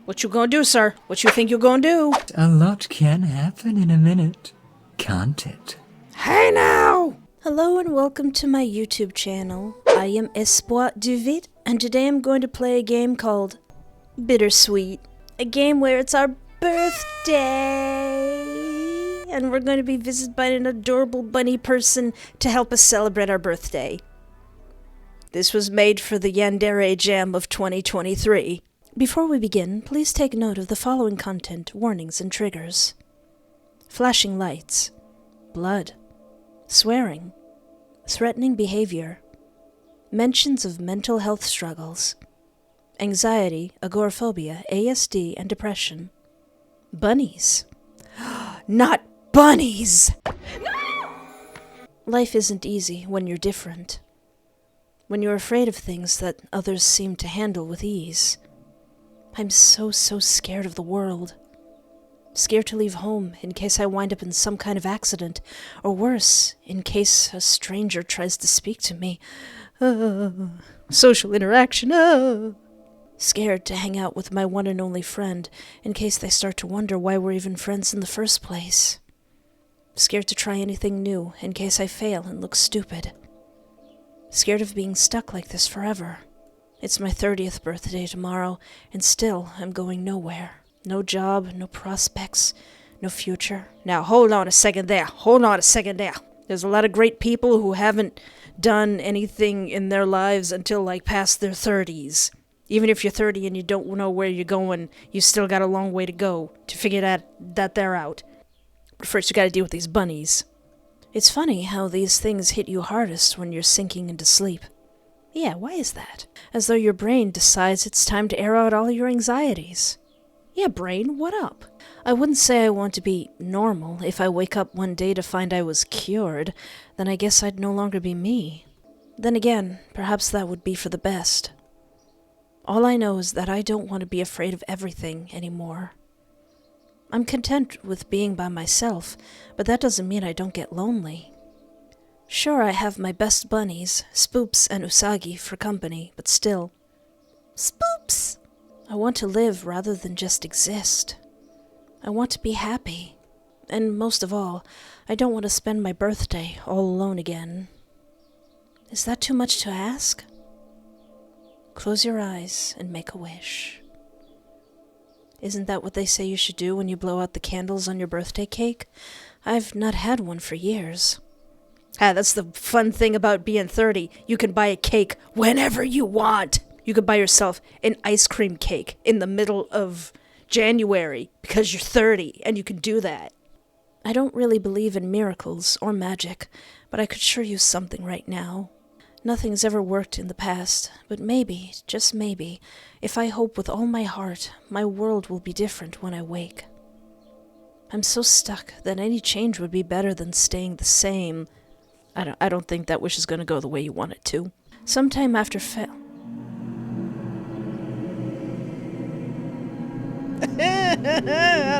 What you gonna do, sir? What you think you're gonna do? A lot can happen in a minute, can't it? Hey now! Hello and welcome to my YouTube channel. I am Espoir Duvit, and today I'm going to play a game called Bittersweet. A game where it's our birthday! And we're going to be visited by an adorable bunny person to help us celebrate our birthday. This was made for the Yandere Jam of 2023. Before we begin, please take note of the following content, warnings, and triggers. Flashing lights, blood, swearing, threatening behavior, mentions of mental health struggles, anxiety, agoraphobia, ASD, and depression. Bunnies. Not bunnies! No! Life isn't easy when you're different. When you're afraid of things that others seem to handle with ease. I'm so scared of the world. Scared to leave home in case I wind up in some kind of accident, or worse, in case a stranger tries to speak to me. Social interaction. Scared to hang out with my one and only friend in case they start to wonder why we're even friends in the first place. Scared to try anything new in case I fail and look stupid. Scared of being stuck like this forever. It's my 30th birthday tomorrow, and still I'm going nowhere. No job, no prospects, no future. Now, hold on a second there. There's a lot of great people who haven't done anything in their lives until, past their 30s. Even if you're 30 and you don't know where you're going, you still got a long way to go to figure that they're out. But first you gotta deal with these bunnies. It's funny how these things hit you hardest when you're sinking into sleep. Yeah, why is that? As though your brain decides it's time to air out all your anxieties. Yeah, brain, what up? I wouldn't say I want to be normal. If I wake up one day to find I was cured, then I guess I'd no longer be me. Then again, perhaps that would be for the best. All I know is that I don't want to be afraid of everything anymore. I'm content with being by myself, but that doesn't mean I don't get lonely. Sure, I have my best bunnies, Spoops and Usagi, for company, but still. Spoops! I want to live rather than just exist. I want to be happy. And most of all, I don't want to spend my birthday all alone again. Is that too much to ask? Close your eyes and make a wish. Isn't that what they say you should do when you blow out the candles on your birthday cake? I've not had one for years. That's the fun thing about being 30. You can buy a cake whenever you want. You could buy yourself an ice cream cake in the middle of January because you're 30 and you can do that. I don't really believe in miracles or magic, but I could sure use something right now. Nothing's ever worked in the past, but maybe, just maybe, if I hope with all my heart, my world will be different when I wake. I'm so stuck that any change would be better than staying the same. I don't think that wish is going to go the way you want it to. Sometime after I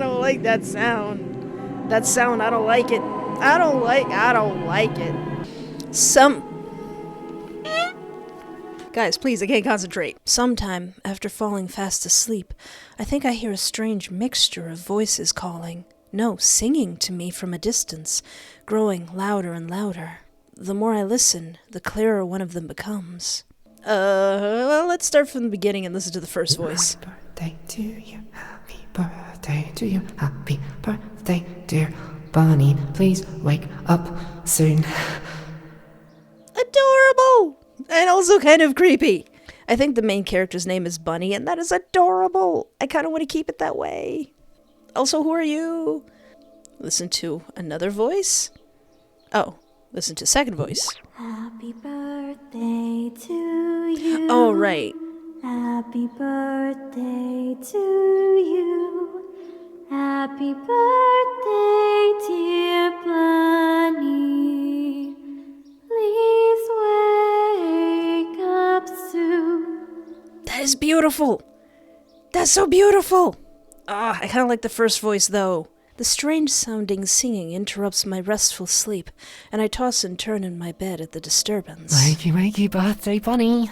don't like that sound. That sound, I don't like it. I don't like it. Guys, please, I can't concentrate. Sometime after falling fast asleep, I think I hear a strange mixture of voices calling. No, singing to me from a distance, growing louder and louder. The more I listen, the clearer one of them becomes. Well, let's start from the beginning and listen to the first voice. Happy birthday to you, happy birthday to you, happy birthday, dear Bunnie. Please wake up soon. Adorable! And also kind of creepy. I think the main character's name is Bunnie, and that is adorable. I kind of want to keep it that way. Also, who are you? Listen to another voice. Oh, listen to second voice. Happy birthday to you. Oh, right. Happy birthday to you. Happy birthday, dear Bunnie. Please wake up soon. That is beautiful. That's so beautiful. I kind of like the first voice, though. The strange-sounding singing interrupts my restful sleep, and I toss and turn in my bed at the disturbance. Wakey, wakey, birthday bunny.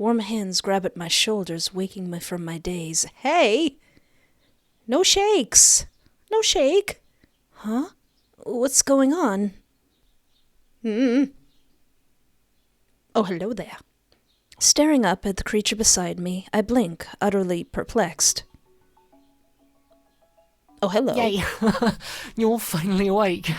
Warm hands grab at my shoulders, waking me from my daze. Hey! No shakes! No shake! Huh? What's going on? Oh, hello there. Staring up at the creature beside me, I blink, utterly perplexed. Oh, hello. Yay! You're finally awake.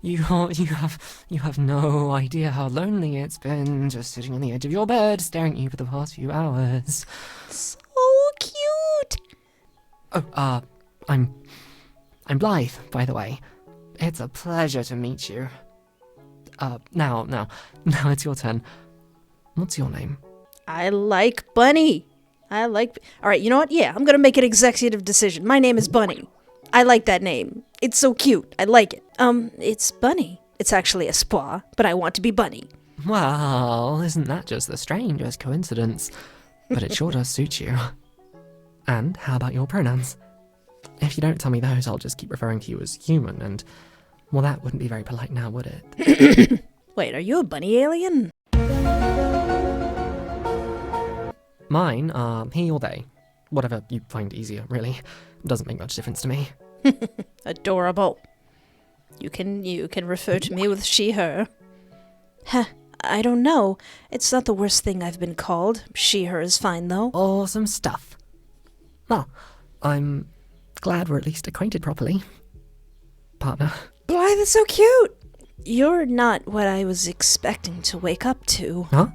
You have no idea how lonely it's been just sitting on the edge of your bed, staring at you for the past few hours. So cute! Oh, I'm Blythe, by the way. It's a pleasure to meet you. Now it's your turn. What's your name? I like Bunnie. Alright, you know what? Yeah, I'm gonna make an executive decision. My name is Bunnie. I like that name. It's so cute. I like it. It's Bunnie. It's actually a spa, but I want to be Bunnie. Well, isn't that just the strangest coincidence? But it sure does suit you. And how about your pronouns? If you don't tell me those, I'll just keep referring to you as human, and, well, that wouldn't be very polite now, would it? Wait, are you a bunny alien? Mine are he or they. Whatever you find easier, really. Doesn't make much difference to me. Adorable. You can refer to me with she, her. Huh, I don't know. It's not the worst thing I've been called. She, her is fine, though. Awesome stuff. Well, I'm glad we're at least acquainted properly. Partner. Blythe is so cute! You're not what I was expecting to wake up to. Huh?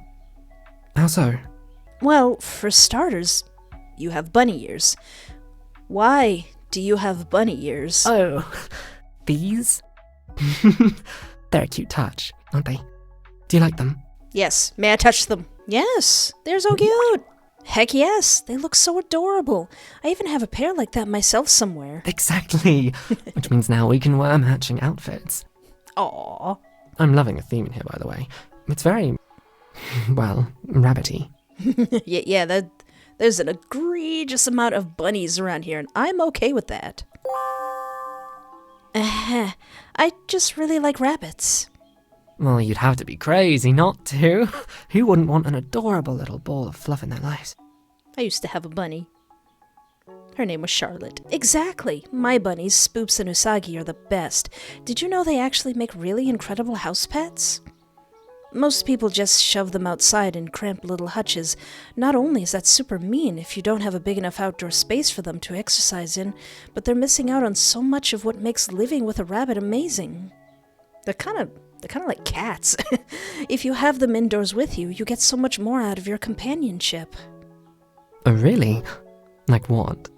How so? Well, for starters, you have bunny ears. Why do you have bunny ears? Oh, these? They're a cute touch, aren't they? Do you like them? Yes. May I touch them? Yes. They're so cute. Heck yes. They look so adorable. I even have a pair like that myself somewhere. Exactly. Which means now we can wear matching outfits. Aww. I'm loving the theme in here, by the way. It's very, well, rabbity. yeah, there's an egregious amount of bunnies around here, and I'm okay with that. I just really like rabbits. Well, you'd have to be crazy not to. Who wouldn't want an adorable little ball of fluff in their lives? I used to have a bunny. Her name was Charlotte. Exactly. My bunnies, Spoops and Usagi, are the best. Did you know they actually make really incredible house pets? Most people just shove them outside in cramped little hutches. Not only is that super mean if you don't have a big enough outdoor space for them to exercise in, but they're missing out on so much of what makes living with a rabbit amazing. They're kind of like cats. If you have them indoors with you, you get so much more out of your companionship. Oh, really? Like what?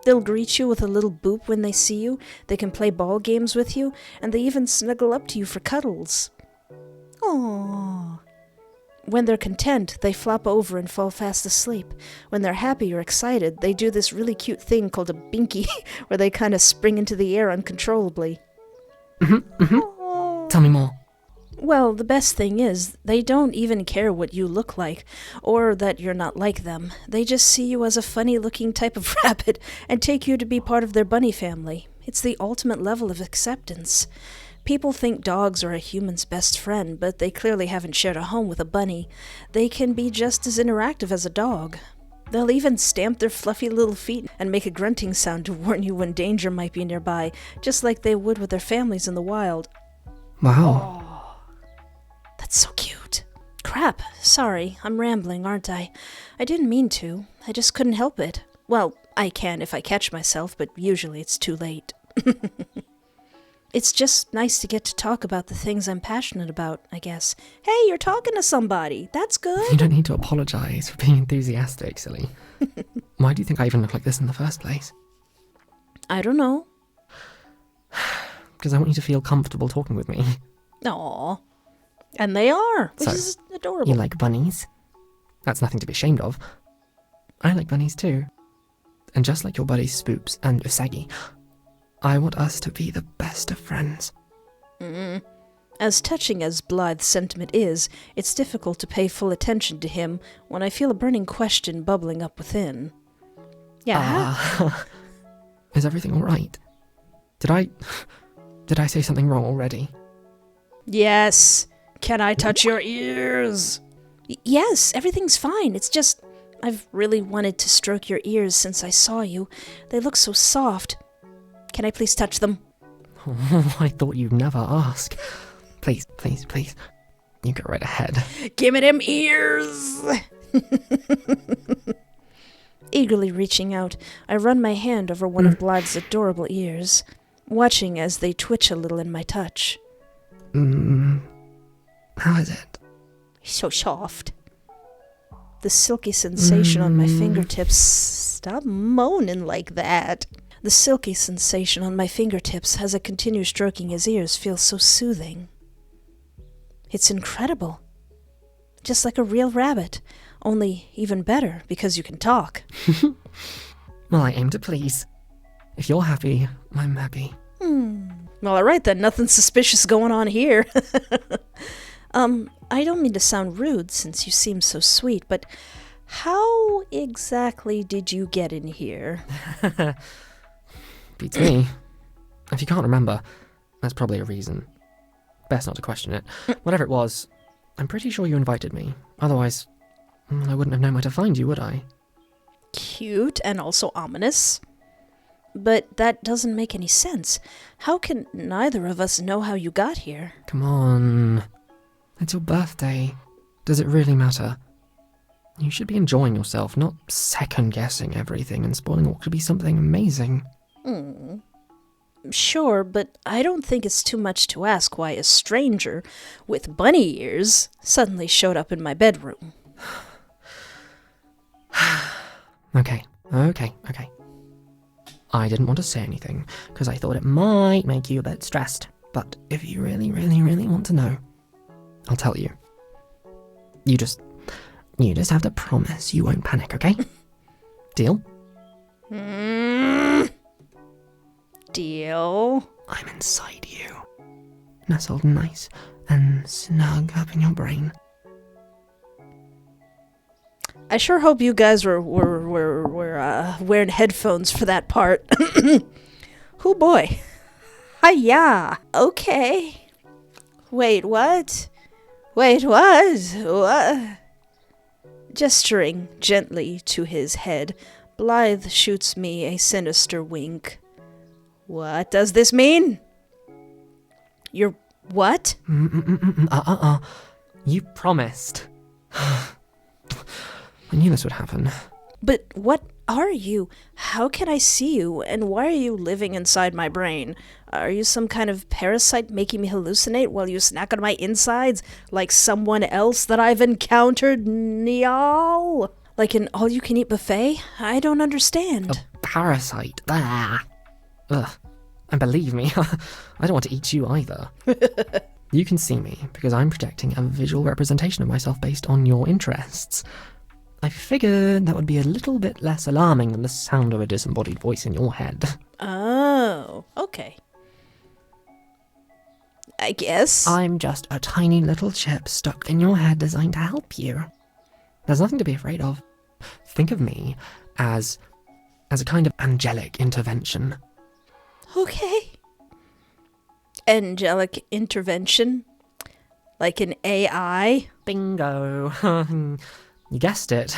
They'll greet you with a little boop when they see you, they can play ball games with you, and they even snuggle up to you for cuddles. Aww. When they're content, they flop over and fall fast asleep. When they're happy or excited, they do this really cute thing called a binky, where they kind of spring into the air uncontrollably. Tell me more. Well, the best thing is, they don't even care what you look like, or that you're not like them. They just see you as a funny-looking type of rabbit, and take you to be part of their bunny family. It's the ultimate level of acceptance. People think dogs are a human's best friend, but they clearly haven't shared a home with a bunny. They can be just as interactive as a dog. They'll even stamp their fluffy little feet and make a grunting sound to warn you when danger might be nearby, just like they would with their families in the wild. Wow. That's so cute. Crap, sorry, I'm rambling, aren't I? I didn't mean to. I just couldn't help it. Well, I can if I catch myself, but usually it's too late. It's just nice to get to talk about the things I'm passionate about, I guess. Hey, you're talking to somebody. That's good. You don't need to apologize for being enthusiastic, silly. Why do you think I even look like this in the first place? I don't know. Because I want you to feel comfortable talking with me. Aww. And they are, which is adorable. You like bunnies? That's nothing to be ashamed of. I like bunnies too. And just like your buddies Spoops and Usagi, I want us to be the best of friends. As touching as Blythe's sentiment is, it's difficult to pay full attention to him when I feel a burning question bubbling up within. Yeah? Is everything alright? Did I say something wrong already? Yes. Can I touch your ears? Yes, everything's fine. It's just, I've really wanted to stroke your ears since I saw you. They look so soft. Can I please touch them? Oh, I thought you'd never ask. Please, please, please. You go right ahead. Give me them ears! Eagerly reaching out, I run my hand over one of Blythe's adorable ears, watching as they twitch a little in my touch. How is it? So soft. The silky sensation on my fingertips... Stop moaning like that. The silky sensation on my fingertips as I continue stroking his ears feels so soothing. It's incredible. Just like a real rabbit. Only even better, because you can talk. Well, I aim to please. If you're happy, I'm happy. Well, alright then, nothing suspicious going on here. I don't mean to sound rude since you seem so sweet, but how exactly did you get in here? Beats me. If you can't remember, that's probably a reason. Best not to question it. Whatever it was, I'm pretty sure you invited me. Otherwise, I wouldn't have known where to find you, would I? Cute and also ominous. But that doesn't make any sense. How can neither of us know how you got here? Come on. It's your birthday. Does it really matter? You should be enjoying yourself, not second-guessing everything and spoiling what could be something amazing. Sure, but I don't think it's too much to ask why a stranger with bunny ears suddenly showed up in my bedroom. Okay. I didn't want to say anything, because I thought it might make you a bit stressed. But if you really, really, really want to know, I'll tell you. You just have to promise you won't panic, okay? Deal? Deal? I'm inside you. Nestled nice and snug up in your brain. I sure hope you guys were wearing headphones for that part. Oh boy. Hiya. Okay. Wait, what? What? Gesturing gently to his head, Blythe shoots me a sinister wink. What does this mean? You're what? You promised. I knew this would happen. But what are you? How can I see you? And why are you living inside my brain? Are you some kind of parasite making me hallucinate while you snack on my insides like someone else that I've encountered, Niall? Like an all-you-can-eat buffet? I don't understand. A parasite. Ah. Ugh. And believe me, I don't want to eat you either. You can see me because I'm projecting a visual representation of myself based on your interests. I figured that would be a little bit less alarming than the sound of a disembodied voice in your head. Oh, okay. I guess. I'm just a tiny little chip stuck in your head designed to help you. There's nothing to be afraid of. Think of me as a kind of angelic intervention. Okay. Angelic intervention? Like an AI? Bingo. You guessed it.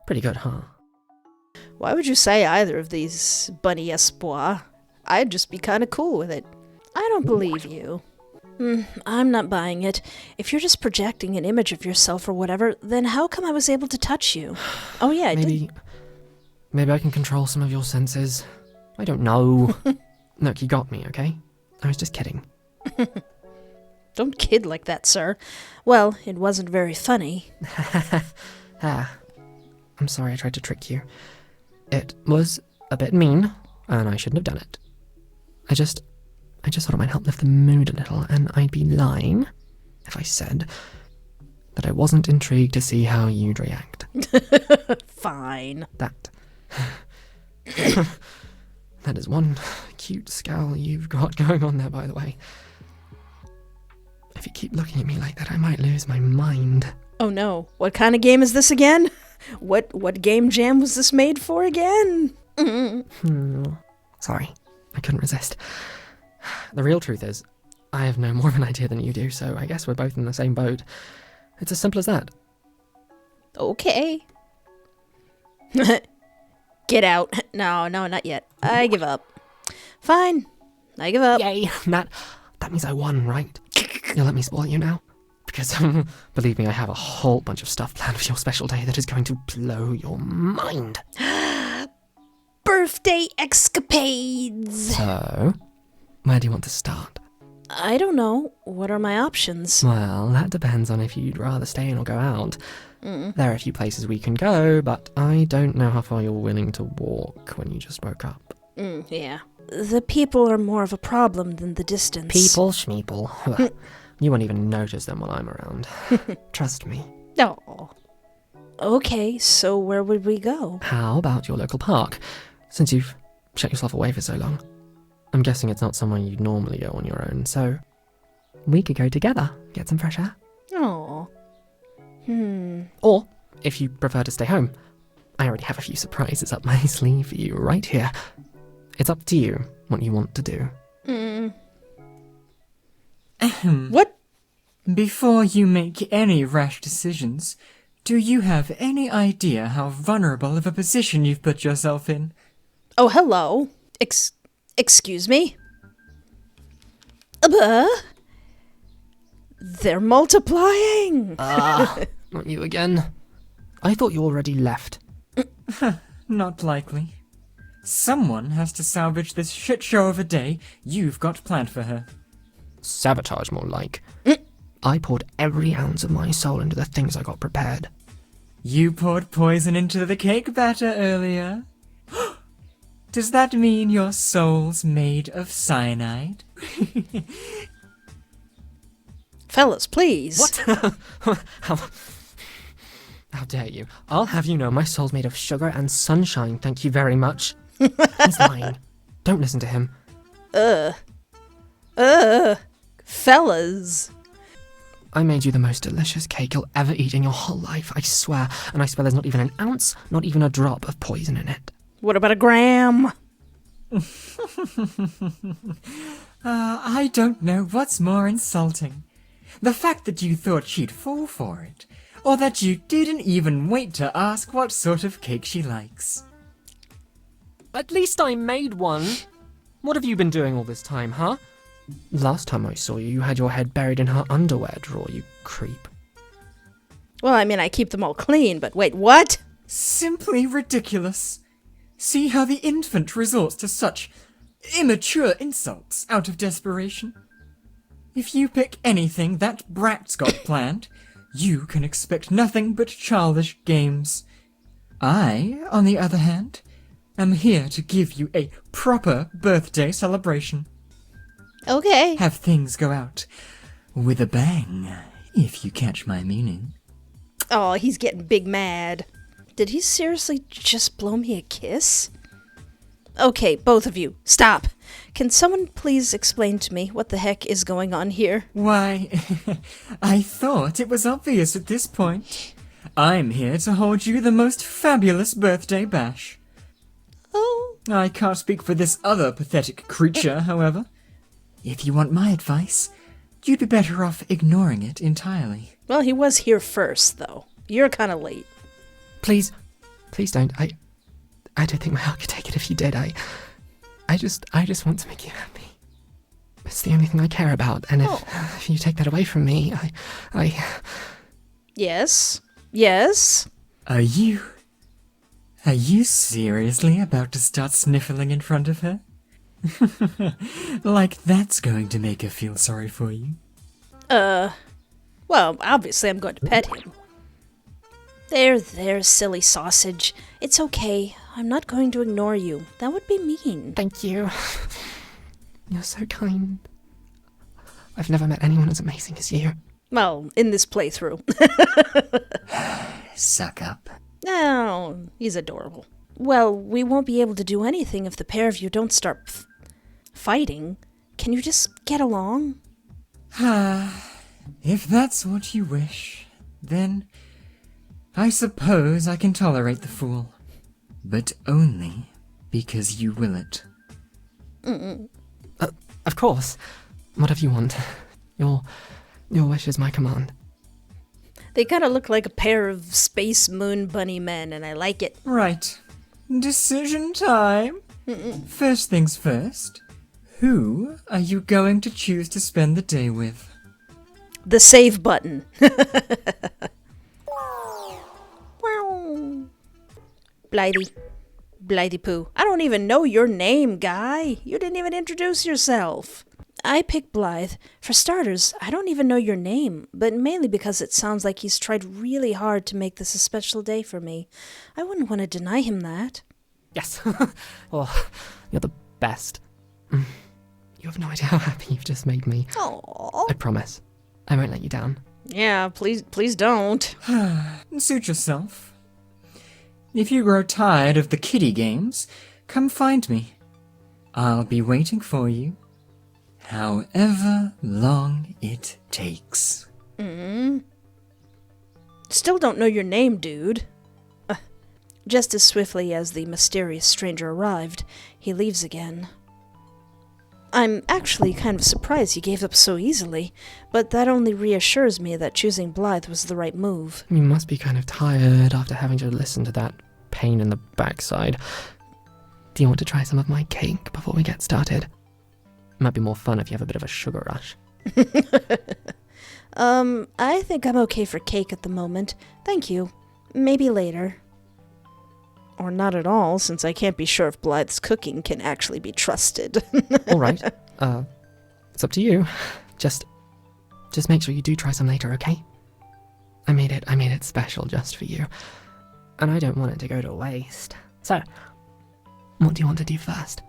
Pretty good, huh? Why would you say either of these, Bunnie Espoir? I'd just be kind of cool with it. I don't believe you. I'm not buying it. If you're just projecting an image of yourself or whatever, then how come I was able to touch you? Oh yeah, I did. Maybe I can control some of your senses. I don't know. Look, you got me, okay? I was just kidding. Don't kid like that, sir. Well, it wasn't very funny. I'm sorry I tried to trick you. It was a bit mean, and I shouldn't have done it. I just thought it might help lift the mood a little, and I'd be lying if I said that I wasn't intrigued to see how you'd react. Fine. That is one cute scowl you've got going on there, by the way. If you keep looking at me like that, I might lose my mind. Oh no, what kind of game is this again? What game jam was this made for again? Sorry, I couldn't resist. The real truth is, I have no more of an idea than you do, so I guess we're both in the same boat. It's as simple as that. Okay. Get out. No, not yet. I give up. Fine. I give up. Yay! That means I won, right? You'll let me spoil you now? Because, believe me, I have a whole bunch of stuff planned for your special day that is going to blow your mind. Birthday escapades! So, where do you want to start? I don't know. What are my options? Well, that depends on if you'd rather stay in or go out. There are a few places we can go, but I don't know how far you're willing to walk when you just woke up. Yeah. The people are more of a problem than the distance. People, schmeeple. You won't even notice them while I'm around. Trust me. Oh. Okay, so where would we go? How about your local park? Since you've shut yourself away for so long. I'm guessing it's not somewhere you'd normally go on your own, so we could go together, get some fresh air. Oh. Or, if you prefer to stay home, I already have a few surprises up my sleeve for you right here. It's up to you what you want to do. What? Before you make any rash decisions, do you have any idea how vulnerable of a position you've put yourself in? Oh, hello. Excuse me? They're multiplying! Not you again. I thought you already left. Not likely. Someone has to salvage this shit show of a day you've got planned for her. Sabotage, more like. I poured every ounce of my soul into the things I got prepared. You poured poison into the cake batter earlier. Does that mean your soul's made of cyanide? Fellas, please. What? How dare you? I'll have you know my soul's made of sugar and sunshine, thank you very much. He's lying. Don't listen to him. Fellas. I made you the most delicious cake you'll ever eat in your whole life, I swear. And I swear there's not even an ounce, not even a drop of poison in it. What about a gram? I don't know what's more insulting. The fact that you thought she'd fall for it, or that you didn't even wait to ask what sort of cake she likes. At least I made one. What have you been doing all this time, huh? Last time I saw you, you had your head buried in her underwear drawer, you creep. Well, I mean, I keep them all clean, but wait, what? Simply ridiculous. See how the infant resorts to such immature insults out of desperation? If you pick anything that brat's got planned, you can expect nothing but childish games. I, on the other hand, am here to give you a proper birthday celebration. Okay. Have things go out with a bang, if you catch my meaning. Oh, he's getting big mad. Did he seriously just blow me a kiss? Okay, both of you, stop. Can someone please explain to me what the heck is going on here? Why, I thought it was obvious at this point. I'm here to hold you the most fabulous birthday bash. Oh. I can't speak for this other pathetic creature, however. If you want my advice, you'd be better off ignoring it entirely. Well, he was here first, though. You're kind of late. Please don't. I don't think my heart could take it if you did. I just want to make you happy. It's the only thing I care about, and if you take that away from me, I... Yes? Are you seriously about to start sniffling in front of her? Like that's going to make her feel sorry for you? Well, obviously I'm going to pet him. There, silly sausage. It's okay. I'm not going to ignore you. That would be mean. Thank you. You're so kind. I've never met anyone as amazing as you. Well, in this playthrough. Suck up. Oh, he's adorable. Well, we won't be able to do anything if the pair of you don't start fighting. Can you just get along? If that's what you wish, then I suppose I can tolerate the fool. But only because you will it. Of course. Whatever you want. Your wish is my command. They kind of look like a pair of space moon bunny men, and I like it. Right. Decision time. First things first. Who are you going to choose to spend the day with? The save button. Wow. Blythe Pooh. I don't even know your name, guy. You didn't even introduce yourself. I picked Blythe. For starters, I don't even know your name, but mainly because it sounds like he's tried really hard to make this a special day for me. I wouldn't want to deny him that. Yes. Oh, you're the best. You have no idea how happy you've just made me. Aww. I promise. I won't let you down. Yeah, please don't. Suit yourself. If you grow tired of the kiddie games, come find me. I'll be waiting for you, however long it takes. Still don't know your name, dude. Just as swiftly as the mysterious stranger arrived, he leaves again. I'm actually kind of surprised he gave up so easily, but that only reassures me that choosing Blythe was the right move. You must be kind of tired after having to listen to that pain in the backside. Do you want to try some of my cake before we get started? It might be more fun if you have a bit of a sugar rush. I think I'm okay for cake at the moment. Thank you. Maybe later. Or not at all, since I can't be sure if Blythe's cooking can actually be trusted. All right. It's up to you. Just make sure you do try some later, okay? I made it special just for you. And I don't want it to go to waste. So, what do you want to do first?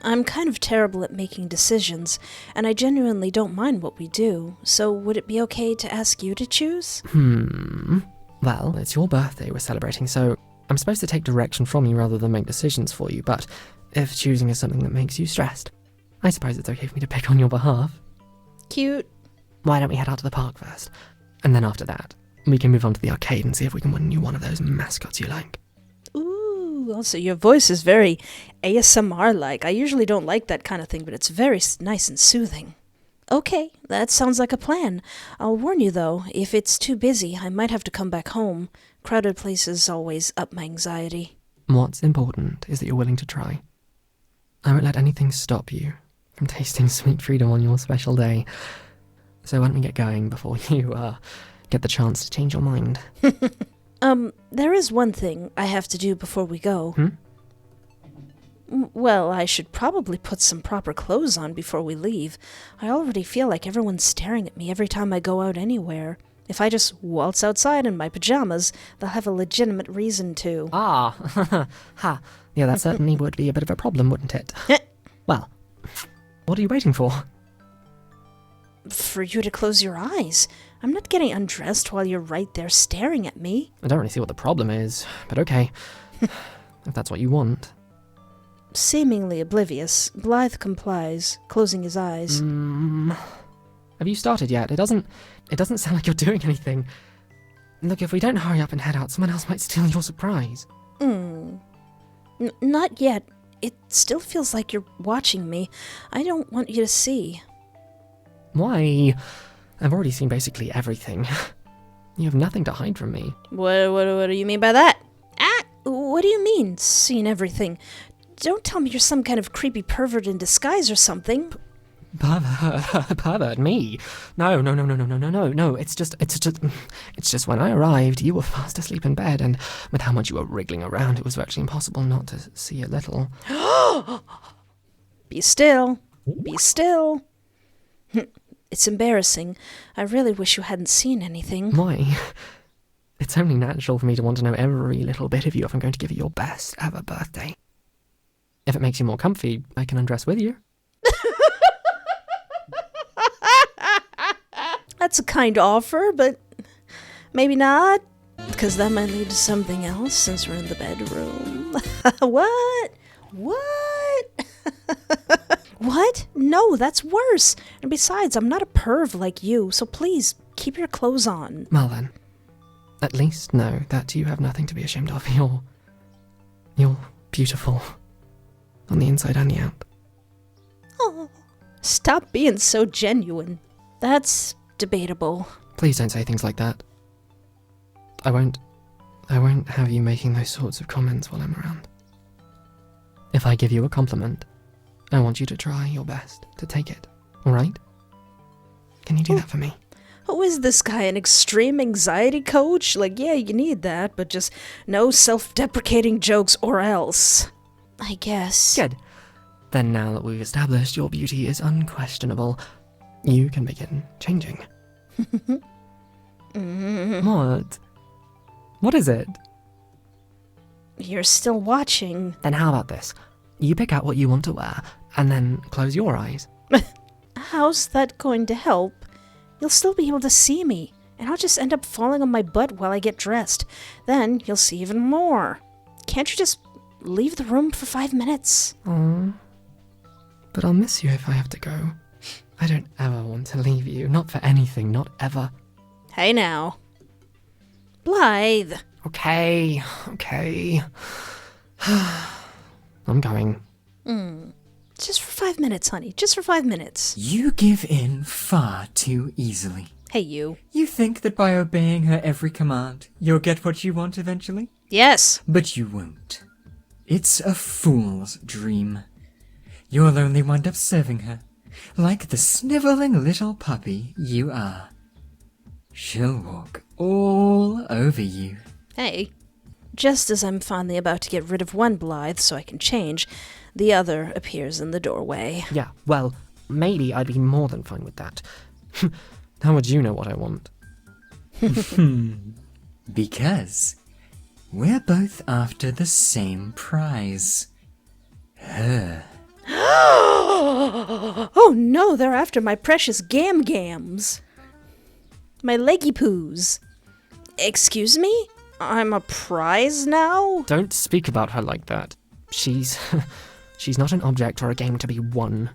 I'm kind of terrible at making decisions, and I genuinely don't mind what we do, so would it be okay to ask you to choose? Well, it's your birthday we're celebrating, so I'm supposed to take direction from you rather than make decisions for you, but if choosing is something that makes you stressed, I suppose it's okay for me to pick on your behalf. Cute. Why don't we head out to the park first? And then after that, we can move on to the arcade and see if we can win you one of those mascots you like. Ooh, also your voice is very ASMR-like. I usually don't like that kind of thing, but it's very nice and soothing. Okay, that sounds like a plan. I'll warn you though, if it's too busy, I might have to come back home. Crowded places always up my anxiety. What's important is that you're willing to try. I won't let anything stop you from tasting sweet freedom on your special day. So why don't we get going before you, get the chance to change your mind? There is one thing I have to do before we go. Well, I should probably put some proper clothes on before we leave. I already feel like everyone's staring at me every time I go out anywhere. If I just waltz outside in my pajamas, they'll have a legitimate reason to. Ah, ha. Yeah, that certainly would be a bit of a problem, wouldn't it? Well, what are you waiting for? For you to close your eyes. I'm not getting undressed while you're right there staring at me. I don't really see what the problem is, but okay. If that's what you want. Seemingly oblivious, Blythe complies, closing his eyes. Have you started yet? It doesn't sound like you're doing anything. Look, if we don't hurry up and head out, someone else might steal your surprise. Not yet. It still feels like you're watching me. I don't want you to see. Why? I've already seen basically everything. You have nothing to hide from me. What do you mean by that? What do you mean, seen everything? Don't tell me you're some kind of creepy pervert in disguise or something. Pervert? Me? No. It's just when I arrived, you were fast asleep in bed, and with how much you were wriggling around, it was virtually impossible not to see a little. Be still. Be still. It's embarrassing. I really wish you hadn't seen anything. Why? It's only natural for me to want to know every little bit of you if I'm going to give you your best ever birthday. If it makes you more comfy, I can undress with you. That's a kind offer, but maybe not. Because that might lead to something else since we're in the bedroom. What? What? No, that's worse. And besides, I'm not a perv like you, so please, keep your clothes on. Well then, at least know that you have nothing to be ashamed of. You're beautiful. On the inside and the out. Oh, stop being so genuine. That's debatable. Please don't say things like that. I won't have you making those sorts of comments while I'm around. If I give you a compliment, I want you to try your best to take it, alright? Can you do that for me? Who is this guy, an extreme anxiety coach? Like, yeah, you need that, but just no self-deprecating jokes or else. I guess. Good. Then now that we've established your beauty is unquestionable, you can begin changing. What? What is it? You're still watching. Then how about this? You pick out what you want to wear, and then close your eyes. How's that going to help? You'll still be able to see me, and I'll just end up falling on my butt while I get dressed. Then you'll see even more. Can't you just leave the room for 5 minutes? Aww. But I'll miss you if I have to go. I don't ever want to leave you, not for anything, not ever. Hey now. Blythe. Okay. I'm going. Just for 5 minutes, honey. Just for 5 minutes. You give in far too easily. Hey, you. You think that by obeying her every command, you'll get what you want eventually? Yes. But you won't. It's a fool's dream. You'll only wind up serving her, like the sniveling little puppy you are. She'll walk all over you. Hey. Just as I'm finally about to get rid of one Blythe so I can change, the other appears in the doorway. Yeah, well, maybe I'd be more than fine with that. How would you know what I want? Because we're both after the same prize. Her. Oh no, they're after my precious gams. My leggy poos. Excuse me? I'm a prize now? Don't speak about her like that. She's not an object or a game to be won.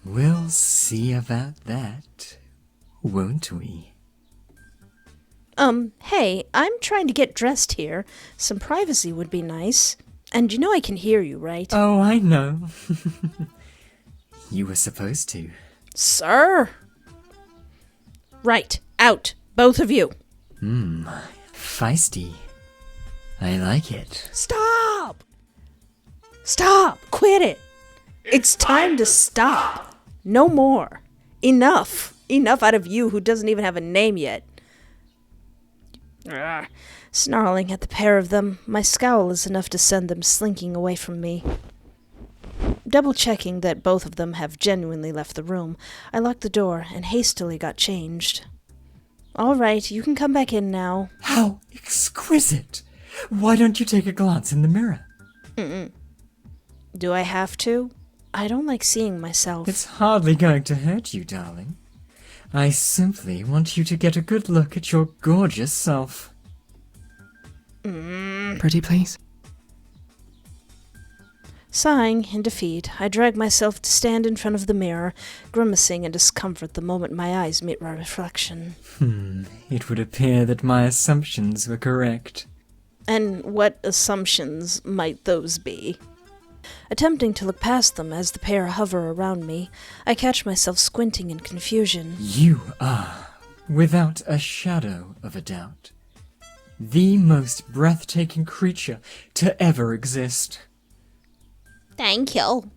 We'll see about that, won't we? Hey, I'm trying to get dressed here. Some privacy would be nice. And you know I can hear you, right? Oh, I know. You were supposed to. Sir? Right, out, both of you. Feisty. I like it. Stop! Stop! Quit it! It's time to stop. No more. Enough. Enough out of you who doesn't even have a name yet. Ugh. Snarling at the pair of them, my scowl is enough to send them slinking away from me. Double-checking that both of them have genuinely left the room, I locked the door and hastily got changed. All right, you can come back in now. How exquisite! Why don't you take a glance in the mirror? Do I have to? I don't like seeing myself. It's hardly going to hurt you, darling. I simply want you to get a good look at your gorgeous self. Pretty please? Sighing in defeat, I drag myself to stand in front of the mirror, grimacing in discomfort the moment my eyes meet my reflection. It would appear that my assumptions were correct. And what assumptions might those be? Attempting to look past them as the pair hover around me, I catch myself squinting in confusion. You are, without a shadow of a doubt, the most breathtaking creature to ever exist. Thank you.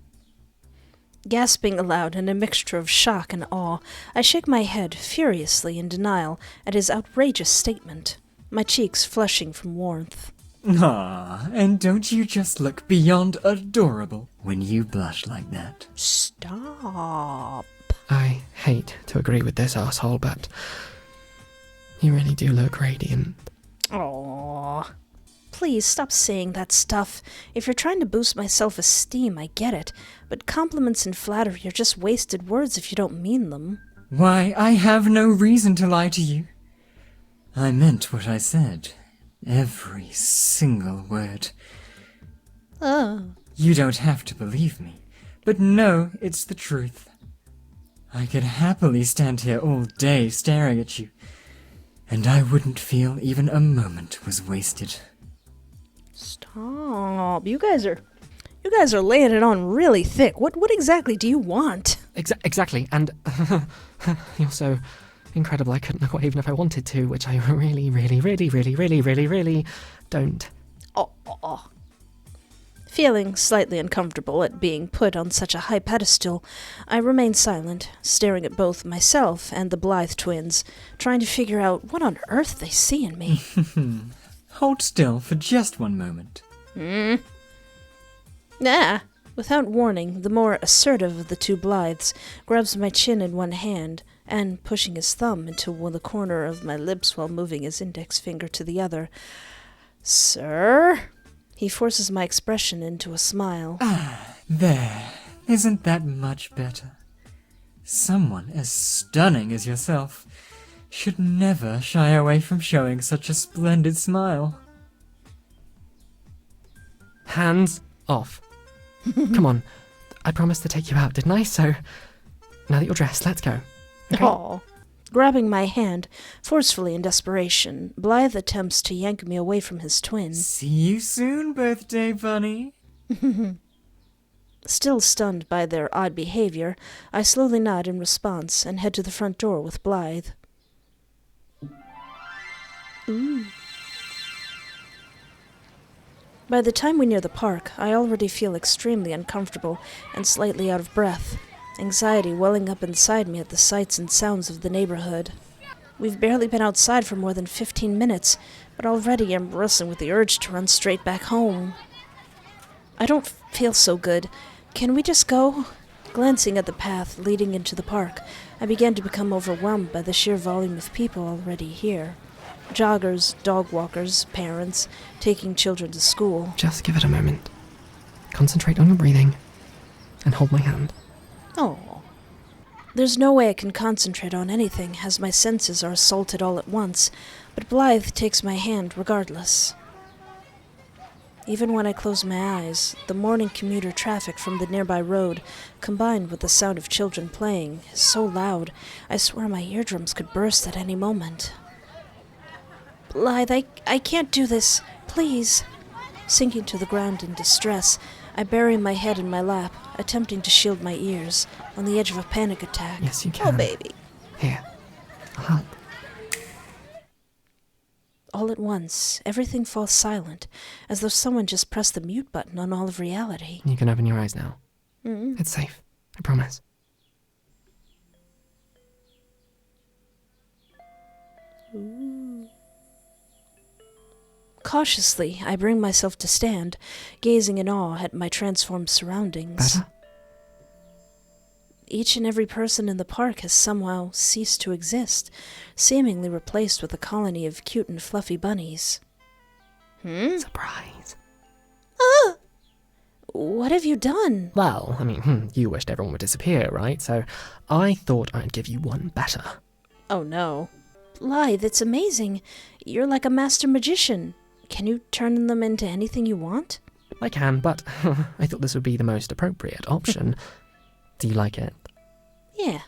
Gasping aloud in a mixture of shock and awe, I shake my head furiously in denial at his outrageous statement, my cheeks flushing from warmth. Ah, and don't you just look beyond adorable when you blush like that? Stop. I hate to agree with this asshole, but you really do look radiant. Aww. Please stop saying that stuff. If you're trying to boost my self-esteem, I get it. But compliments and flattery are just wasted words if you don't mean them. Why, I have no reason to lie to you. I meant what I said. Every single word. Oh. You don't have to believe me, but know it's the truth. I could happily stand here all day staring at you, and I wouldn't feel even a moment was wasted. Stop. You guys are laying it on really thick. What exactly do you want? Exactly, and you're so incredible I couldn't look away even if I wanted to, which I really, really, really, really, really, really, really don't. Oh. Feeling slightly uncomfortable at being put on such a high pedestal, I remain silent, staring at both myself and the Blythe twins, trying to figure out what on earth they see in me. Hold still for just one moment. Without warning, the more assertive of the two Blythes grabs my chin in one hand and, pushing his thumb into the corner of my lips while moving his index finger to the other, "Sir?" He forces my expression into a smile. There. Isn't that much better? Someone as stunning as yourself should never shy away from showing such a splendid smile. Hands off. Come on. I promised to take you out, didn't I? So, now that you're dressed, let's go. Okay? Aw. Grabbing my hand, forcefully in desperation, Blythe attempts to yank me away from his twin. See you soon, birthday bunny. Still stunned by their odd behavior, I slowly nod in response and head to the front door with Blythe. Ooh. By the time we near the park, I already feel extremely uncomfortable and slightly out of breath, anxiety welling up inside me at the sights and sounds of the neighborhood. We've barely been outside for more than 15 minutes, but already I'm wrestling with the urge to run straight back home. I don't feel so good. Can we just go? Glancing at the path leading into the park, I began to become overwhelmed by the sheer volume of people already here. Joggers, dog walkers, parents, taking children to school. Just give it a moment. Concentrate on your breathing and hold my hand. Oh. There's no way I can concentrate on anything as my senses are assaulted all at once, but Blythe takes my hand regardless. Even when I close my eyes, the morning commuter traffic from the nearby road, combined with the sound of children playing, is so loud, I swear my eardrums could burst at any moment. Blythe, I can't do this. Please. Sinking to the ground in distress, I bury my head in my lap, attempting to shield my ears, on the edge of a panic attack. Yes, you can. Oh, baby. Here, I'll help. All at once, everything falls silent, as though someone just pressed the mute button on all of reality. You can open your eyes now. Mm-hmm. It's safe. I promise. Ooh. Cautiously, I bring myself to stand, gazing in awe at my transformed surroundings. Better? Each and every person in the park has somehow ceased to exist, seemingly replaced with a colony of cute and fluffy bunnies. Surprise. Ah! What have you done? Well, I mean, you wished everyone would disappear, right? So I thought I'd give you one better. Oh no. Blythe, it's amazing. You're like a master magician. Can you turn them into anything you want? I can, but I thought this would be the most appropriate option. Do you like it? Yeah.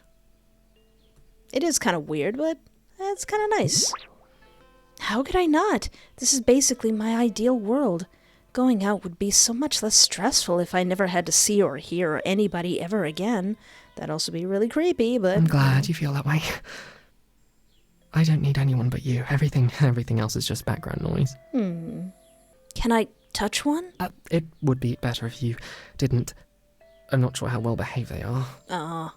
It is kind of weird, but it's kind of nice. How could I not? This is basically my ideal world. Going out would be so much less stressful if I never had to see or hear anybody ever again. That'd also be really creepy, but... I'm glad you feel that way. I don't need anyone but you. Everything else is just background noise. Can I touch one? It would be better if you didn't. I'm not sure how well behaved they are. Aw.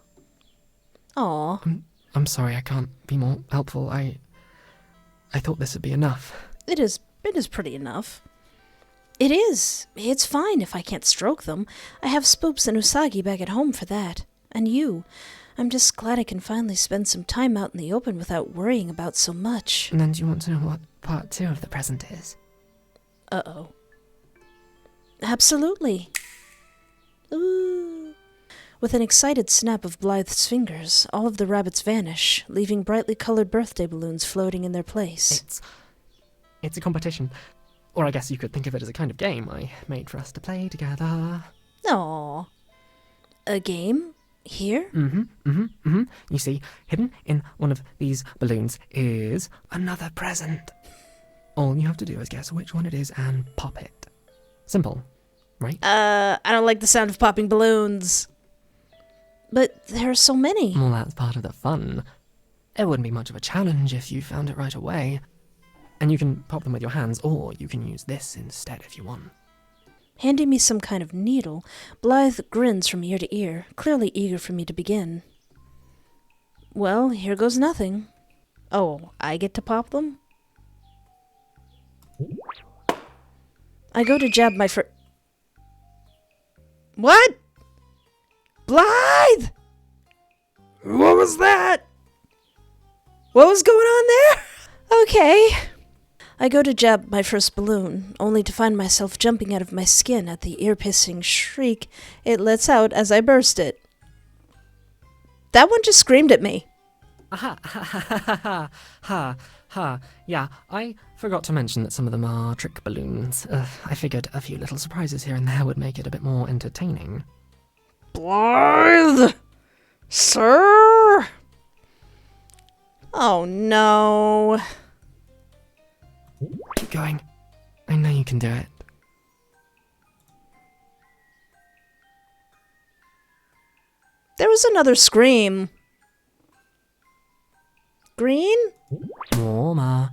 I'm sorry, I can't be more helpful. I thought this would be enough. It is pretty enough. It is. It's fine if I can't stroke them. I have Spoops and Usagi back at home for that. And you. I'm just glad I can finally spend some time out in the open without worrying about so much. And then do you want to know what part 2 of the present is? Uh-oh. Absolutely. Ooh. With an excited snap of Blythe's fingers, all of the rabbits vanish, leaving brightly colored birthday balloons floating in their place. It's a competition. Or I guess you could think of it as a kind of game I made for us to play together. Aww. A game? Here? You see, hidden in one of these balloons is another present. All you have to do is guess which one it is and pop it. Simple, right? I don't like the sound of popping balloons. But there are so many. Well, that's part of the fun. It wouldn't be much of a challenge if you found it right away. And you can pop them with your hands, or you can use this instead if you want. Handing me some kind of needle, Blythe grins from ear to ear, clearly eager for me to begin. Well, here goes nothing. Oh, I get to pop them? I go to jab my What? Blythe! What was that? What was going on there? Okay. I go to jab my first balloon, only to find myself jumping out of my skin at the ear-piercing shriek it lets out as I burst it. That one just screamed at me. Aha, ha, ha, ha, ha, ha, ha, ha. Yeah, I forgot to mention that some of them are trick balloons. I figured a few little surprises here and there would make it a bit more entertaining. Blythe! Sir? Oh no. Keep going. I know you can do it. There was another scream. Green? Warmer.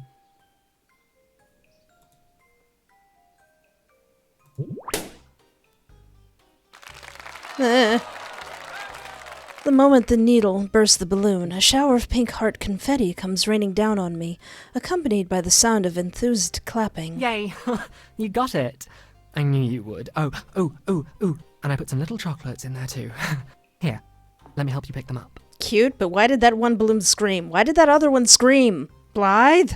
The moment the needle bursts the balloon, a shower of pink heart confetti comes raining down on me, accompanied by the sound of enthused clapping. Yay! You got it! I knew you would. Oh, and I put some little chocolates in there too. Here, let me help you pick them up. Cute, but why did that one balloon scream? Why did that other one scream? Blythe?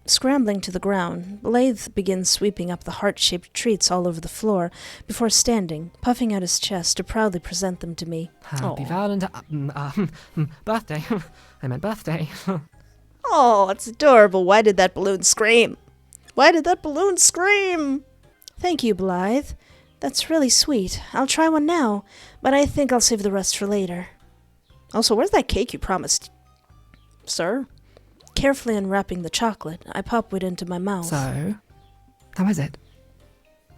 Scrambling to the ground, Blythe begins sweeping up the heart-shaped treats all over the floor before standing, puffing out his chest to proudly present them to me. Happy birthday. I meant birthday. Oh, it's adorable. Why did that balloon scream? Why did that balloon scream? Thank you, Blythe. That's really sweet. I'll try one now, but I think I'll save the rest for later. Also, where's that cake you promised, sir? Carefully unwrapping the chocolate, I pop it into my mouth. So, how is it?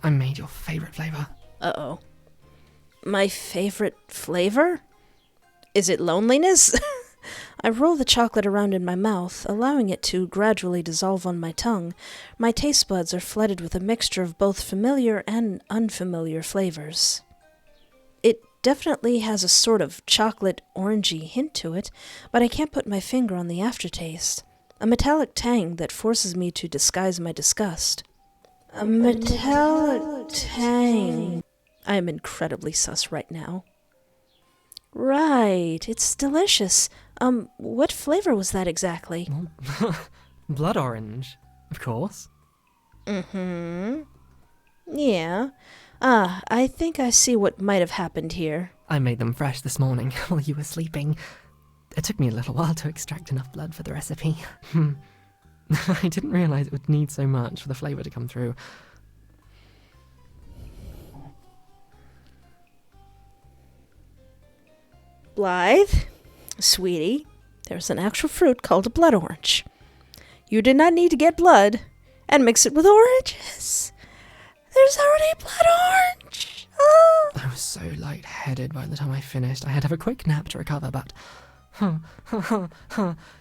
I made your favorite flavor. Uh-oh. My favorite flavor? Is it loneliness? I roll the chocolate around in my mouth, allowing it to gradually dissolve on my tongue. My taste buds are flooded with a mixture of both familiar and unfamiliar flavors. It definitely has a sort of chocolate orangey hint to it, but I can't put my finger on the aftertaste. A metallic tang that forces me to disguise my disgust. A metallic tang. I am incredibly sus right now. Right, it's delicious. What flavor was that exactly? Blood orange, of course. Mm-hmm. Yeah. I think I see what might have happened here. I made them fresh this morning while you were sleeping. It took me a little while to extract enough blood for the recipe. I didn't realize it would need so much for the flavor to come through. Blythe, sweetie, there's an actual fruit called a blood orange. You did not need to get blood and mix it with oranges. There's already blood orange. Oh. I was so lightheaded by the time I finished. I had to have a quick nap to recover, but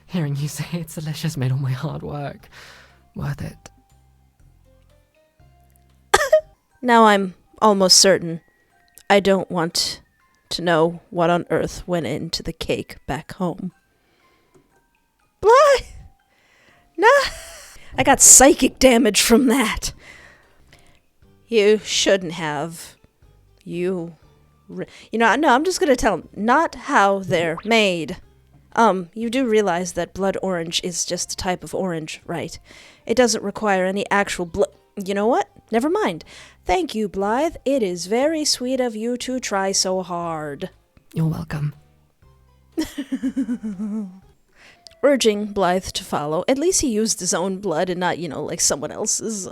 hearing you say it's delicious made all my hard work worth it. Now I'm almost certain I don't want to know what on earth went into the cake back home. Blythe! Nah! I got psychic damage from that. You shouldn't have. No, I'm just gonna tell them, not how they're made. You do realize that blood orange is just a type of orange, right? It doesn't require any actual blood. You know what? Never mind. Thank you, Blythe. It is very sweet of you to try so hard. You're welcome. Urging Blythe to follow. At least he used his own blood and not, like someone else's.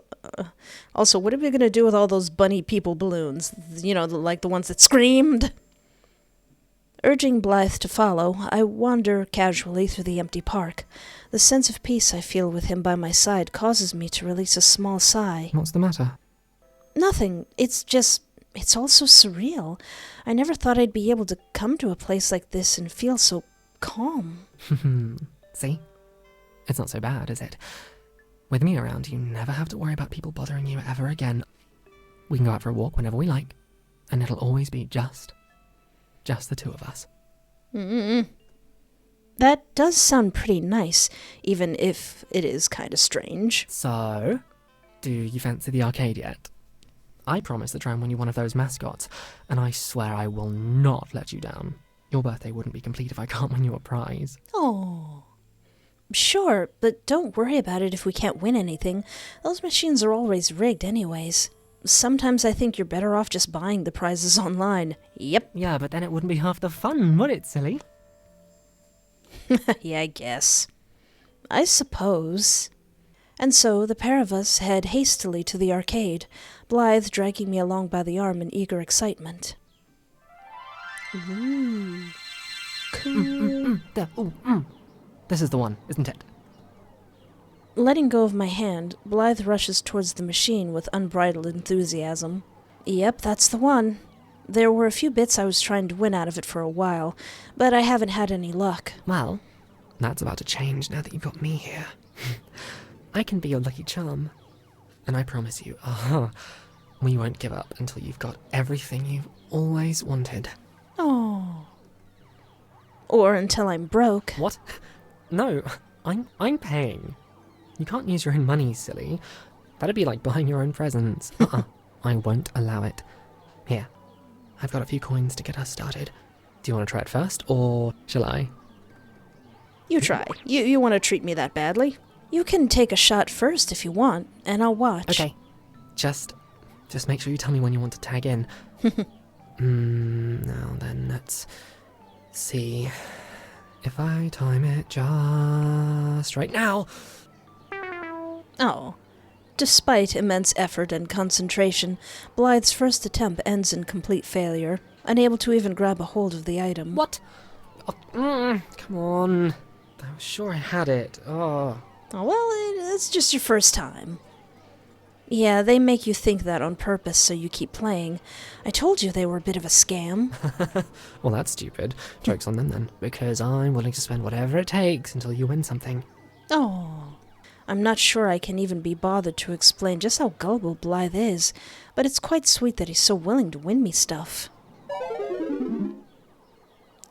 Also, what are we going to do with all those bunny people balloons? Like the ones that screamed? Urging Blythe to follow, I wander casually through the empty park. The sense of peace I feel with him by my side causes me to release a small sigh. What's the matter? Nothing. It's all so surreal. I never thought I'd be able to come to a place like this and feel so calm. See? It's not so bad, is it? With me around, you never have to worry about people bothering you ever again. We can go out for a walk whenever we like, and it'll always be just the two of us. That does sound pretty nice, even if it is kind of strange. So, do you fancy the arcade yet? I promise to try and win you one of those mascots, and I swear I will not let you down. Your birthday wouldn't be complete if I can't win you a prize. Oh. Sure, but don't worry about it if we can't win anything. Those machines are always rigged anyways. Sometimes I think you're better off just buying the prizes online. Yep. Yeah, but then it wouldn't be half the fun, would it, silly? Yeah, I guess. I suppose. And so the pair of us head hastily to the arcade, Blythe dragging me along by the arm in eager excitement. Ooh. Cool. There. Ooh, This is the one, isn't it? Letting go of my hand, Blythe rushes towards the machine with unbridled enthusiasm. Yep, that's the one. There were a few bits I was trying to win out of it for a while, but I haven't had any luck. Well, that's about to change now that you've got me here. I can be your lucky charm. And I promise you, we won't give up until you've got everything you've always wanted. Oh. Or until I'm broke. What? No, I'm paying. You can't use your own money, silly. That'd be like buying your own presents. I won't allow it. Here, I've got a few coins to get us started. Do you want to try it first, or shall I? You try. You want to treat me that badly? You can take a shot first if you want, and I'll watch. Okay. Just make sure you tell me when you want to tag in. Now then, let's see. If I time it just right now. Oh. Despite immense effort and concentration, Blythe's first attempt ends in complete failure, unable to even grab a hold of the item. What? Oh, come on. I was sure I had it. Oh. Oh, well, it's just your first time. Yeah, they make you think that on purpose so you keep playing. I told you they were a bit of a scam. Well, that's stupid. Joke's on them then, because I'm willing to spend whatever it takes until you win something. Oh. I'm not sure I can even be bothered to explain just how gullible Blythe is, but it's quite sweet that he's so willing to win me stuff.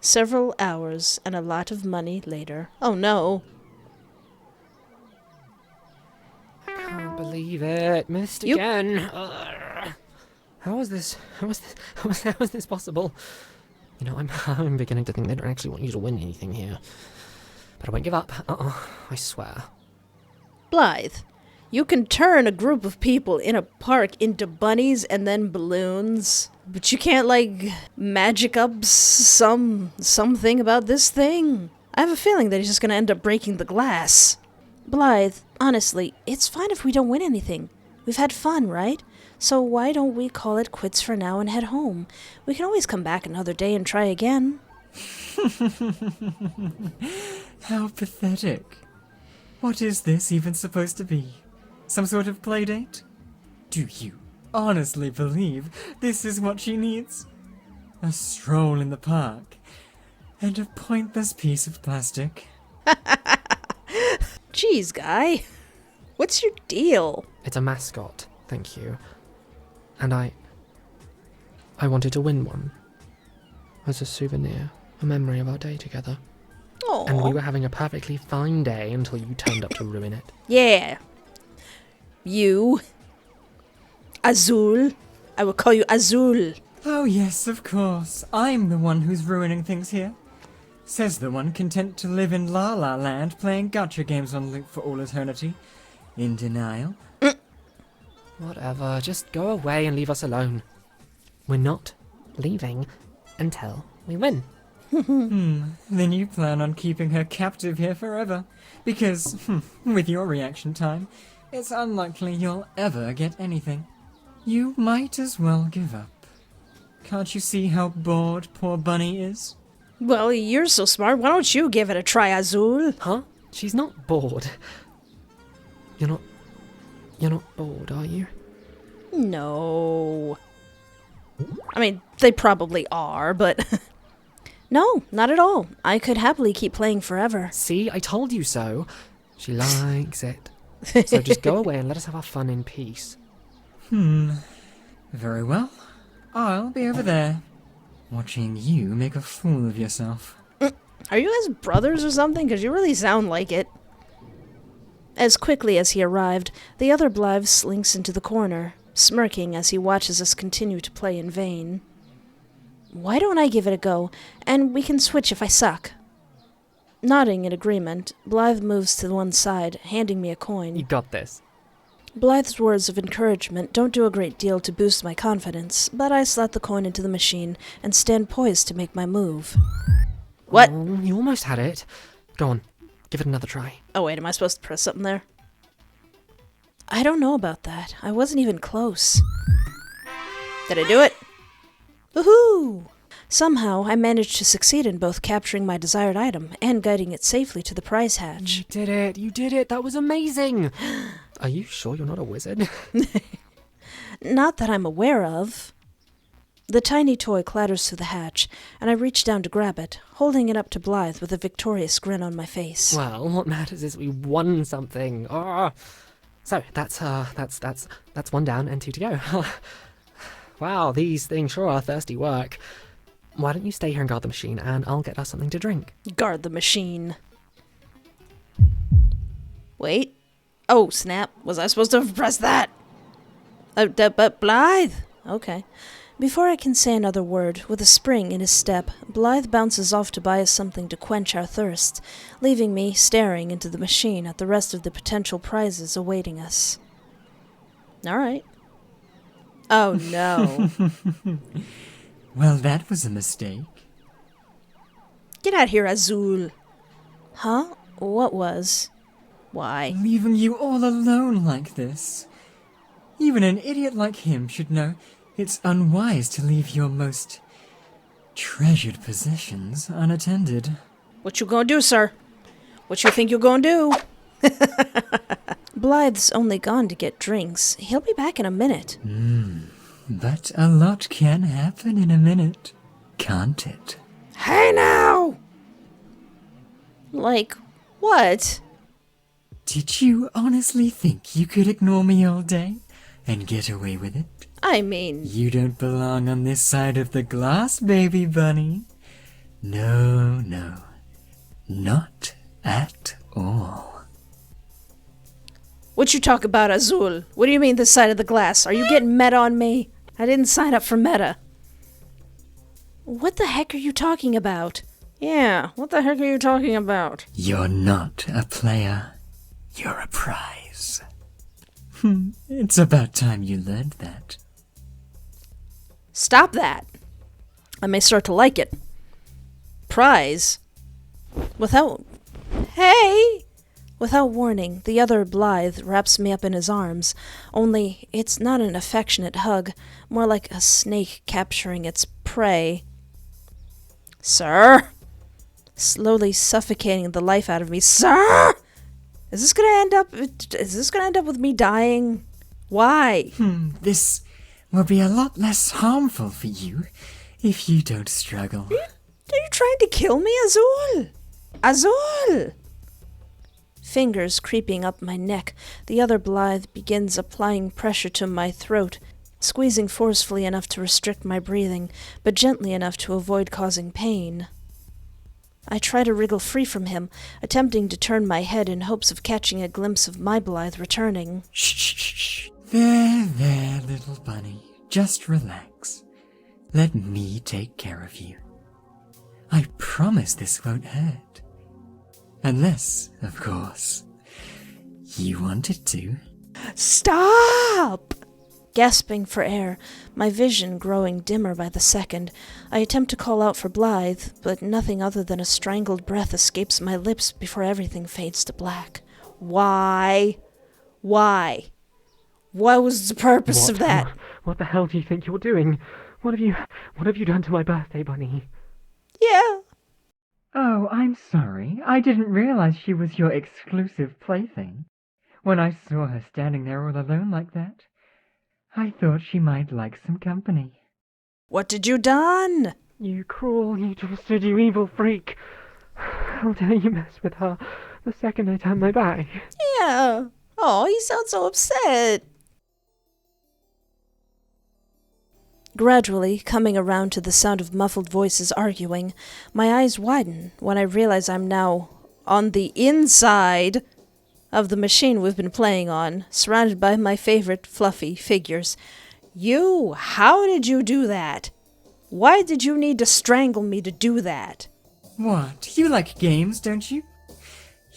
Several hours and a lot of money later. Oh no. I can't believe it. Missed again. How is this possible? You know, I'm beginning to think they don't actually want you to win anything here. But I won't give up. I swear. Blythe, you can turn a group of people in a park into bunnies and then balloons, but you can't, like, magic up something about this thing. I have a feeling that he's just gonna end up breaking the glass. Blythe, honestly, it's fine if we don't win anything. We've had fun, right? So why don't we call it quits for now and head home? We can always come back another day and try again. How pathetic. What is this even supposed to be? Some sort of playdate? Do you honestly believe this is what she needs? A stroll in the park and a pointless piece of plastic? Jeez, guy. What's your deal? It's a mascot, thank you. And I wanted to win one. As a souvenir, a memory of our day together. Aww. And we were having a perfectly fine day until you turned up to ruin it. Yeah. You. Azul. I will call you Azul. Oh yes, of course. I'm the one who's ruining things here. Says the one content to live in La La Land playing gacha games on loop for all eternity. In denial. Whatever, just go away and leave us alone. We're not leaving until we win. Then you plan on keeping her captive here forever. Because, with your reaction time, it's unlikely you'll ever get anything. You might as well give up. Can't you see how bored poor Bunnie is? Well, you're so smart. Why don't you give it a try, Azul? Huh? She's not bored. You're not bored, are you? No. I mean, they probably are, but... No, not at all. I could happily keep playing forever. See, I told you so. She likes it. So just go away and let us have our fun in peace. Very well. I'll be over there, watching you make a fool of yourself. Are you guys brothers or something? Because you really sound like it. As quickly as he arrived, the other Blythe slinks into the corner, smirking as he watches us continue to play in vain. Why don't I give it a go, and we can switch if I suck? Nodding in agreement, Blythe moves to one side, handing me a coin. You got this. Blythe's words of encouragement don't do a great deal to boost my confidence, but I slot the coin into the machine and stand poised to make my move. What? Oh, you almost had it. Go on, give it another try. Oh wait, am I supposed to press something there? I don't know about that. I wasn't even close. Did I do it? Woohoo! Somehow, I managed to succeed in both capturing my desired item and guiding it safely to the prize hatch. You did it! You did it! That was amazing! Are you sure you're not a wizard? Not that I'm aware of. The tiny toy clatters through the hatch, and I reach down to grab it, holding it up to Blythe with a victorious grin on my face. Well, what matters is we won something. Oh. So, that's one down and 2 to go. Wow, these things sure are thirsty work. Why don't you stay here and guard the machine, and I'll get us something to drink. Guard the machine. Wait. Oh, snap. Was I supposed to have pressed that? But Blythe. Okay. Before I can say another word, with a spring in his step, Blythe bounces off to buy us something to quench our thirst, leaving me staring into the machine at the rest of the potential prizes awaiting us. All right. Oh, no. Well, that was a mistake. Get out here, Azul. Huh? What was? Why? Leaving you all alone like this. Even an idiot like him should know it's unwise to leave your most treasured possessions unattended. What you gonna do, sir? What you think you're gonna do? Blythe's only gone to get drinks. He'll be back in a minute. But a lot can happen in a minute, can't it? Hey now! Like, what? Did you honestly think you could ignore me all day and get away with it? I mean... You don't belong on this side of the glass, baby bunny. No, no. Not at all. What you talk about, Azul? What do you mean this side of the glass? Are you getting meta on me? I didn't sign up for meta. What the heck are you talking about? Yeah, what the heck are you talking about? You're not a player. You're a prize. It's about time you learned that. Stop that. I may start to like it. Prize? Hey! Without warning, the other Blythe wraps me up in his arms, only it's not an affectionate hug, more like a snake capturing its prey. Sir? Slowly suffocating the life out of me. Sir! Is this gonna end up with me dying? Why? This will be a lot less harmful for you if you don't struggle. Are you trying to kill me, Azul? Azul! Fingers creeping up my neck, the other Blythe begins applying pressure to my throat, squeezing forcefully enough to restrict my breathing, but gently enough to avoid causing pain. I try to wriggle free from him, attempting to turn my head in hopes of catching a glimpse of my Blythe returning. Shh. There, little bunny. Just relax. Let me take care of you. I promise this won't hurt. Unless, of course, you want it to. Stop! Gasping for air, my vision growing dimmer by the second, I attempt to call out for Blythe, but nothing other than a strangled breath escapes my lips before everything fades to black. Why? Why? What was the purpose of that? What the hell do you think you're doing? What have you done to my birthday, Bunny? Yeah. Oh, I'm sorry. I didn't realize she was your exclusive plaything. When I saw her standing there all alone like that, I thought she might like some company. What did you done? You cruel, you twisted, you evil freak. How dare you mess with her the second I turn my back? Yeah. Oh, he sounds so upset. Gradually, coming around to the sound of muffled voices arguing, my eyes widen when I realize I'm now on the inside of the machine we've been playing on, surrounded by my favorite fluffy figures. You, how did you do that? Why did you need to strangle me to do that? What? You like games, don't you?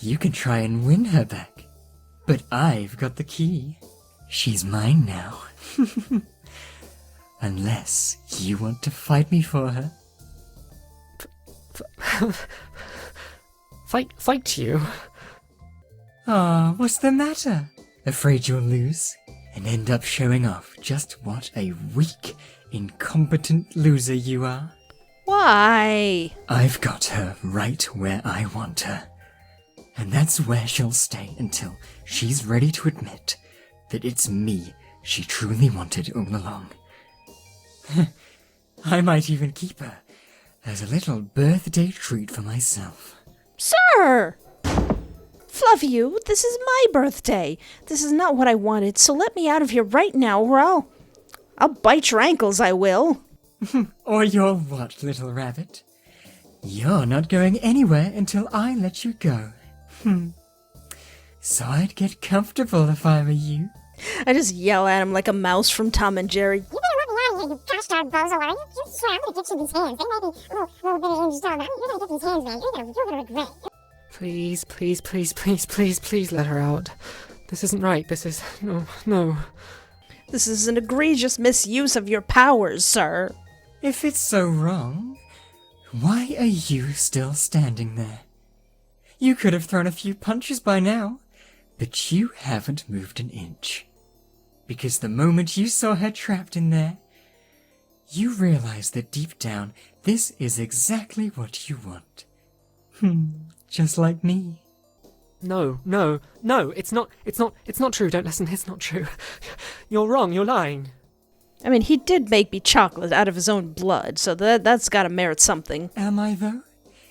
You can try and win her back. But I've got the key. She's mine now. Unless you want to fight me for her. Fight you? Ah, what's the matter? Afraid you'll lose and end up showing off just what a weak, incompetent loser you are? Why? I've got her right where I want her. And that's where she'll stay until she's ready to admit that it's me she truly wanted all along. I might even keep her as a little birthday treat for myself. Sir! Fluffy you, this is my birthday. This is not what I wanted, so let me out of here right now or I'll bite your ankles, I will. Or you're what, little rabbit? You're not going anywhere until I let you go. So I'd get comfortable if I were you. I just yell at him like a mouse from Tom and Jerry. You better let me out of here, you gosh darn bozo, are you? You swear I'm gonna get you these hands. They may be a little bit of angels down, but you're gonna get these hands, man. You're gonna regret it. Please let her out. This isn't right. This is... No. This is an egregious misuse of your powers, sir. If it's so wrong, why are you still standing there? You could have thrown a few punches by now, but you haven't moved an inch. Because the moment you saw her trapped in there, you realized that deep down, this is exactly what you want. Just like me. No, it's not true. Don't listen, it's not true. You're wrong, you're lying. I mean, he did make me chocolate out of his own blood, so that's gotta merit something. Am I, though?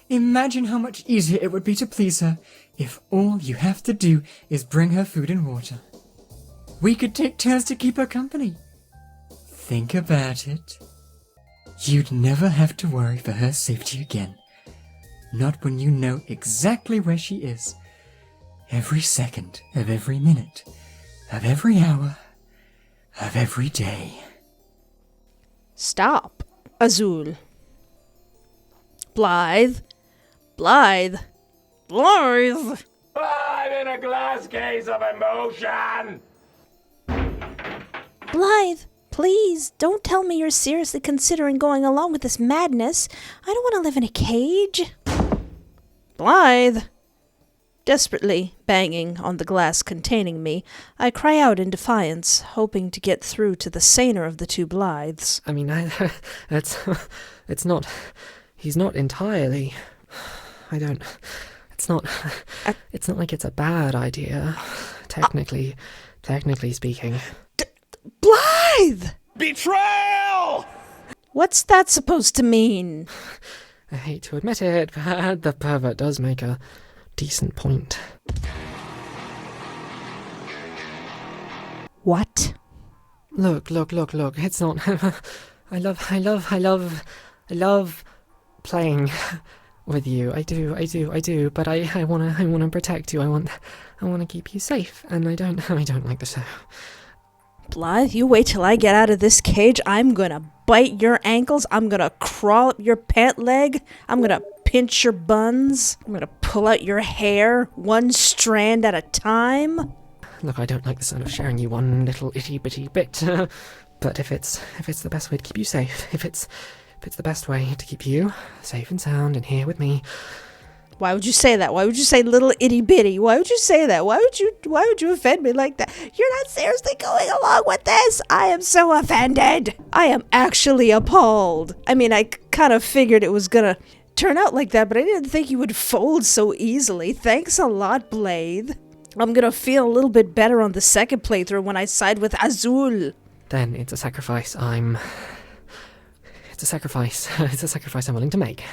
Imagine how much easier it would be to please her if all you have to do is bring her food and water. We could take turns to keep her company. Think about it. You'd never have to worry for her safety again. Not when you know exactly where she is. Every second of every minute, of every hour, of every day. Stop, Azul. Blythe. I'm in a glass case of emotion! Blythe, please, don't tell me you're seriously considering going along with this madness. I don't want to live in a cage. Blythe. Desperately banging on the glass containing me, I cry out in defiance, hoping to get through to the saner of the two Blythes. I mean, it's not... He's not entirely... It's not like it's a bad idea, technically speaking. Blythe! Betrayal! What's that supposed to mean? I hate to admit it, but the pervert does make a decent point. What? Look, it's not... I love playing with you. I do, but I wanna protect you. I wanna keep you safe, and I don't like the show. Blythe, you wait till I get out of this cage. I'm gonna bite your ankles. I'm gonna crawl up your pant leg. I'm gonna pinch your buns. I'm gonna pull out your hair, one strand at a time. Look, I don't like the sound of sharing you one little itty-bitty bit, but if it's the best way to keep you safe, if it's the best way to keep you safe and sound and here with me... Why would you say that? Why would you say little itty bitty? Why would you say that? Why would you offend me like that? You're not seriously going along with this? I am so offended. I am actually appalled. I mean, I kind of figured it was gonna turn out like that, but I didn't think you would fold so easily. Thanks a lot, Blythe. I'm gonna feel a little bit better on the second playthrough when I side with Azul. Then it's a sacrifice It's a sacrifice. It's a sacrifice I'm willing to make.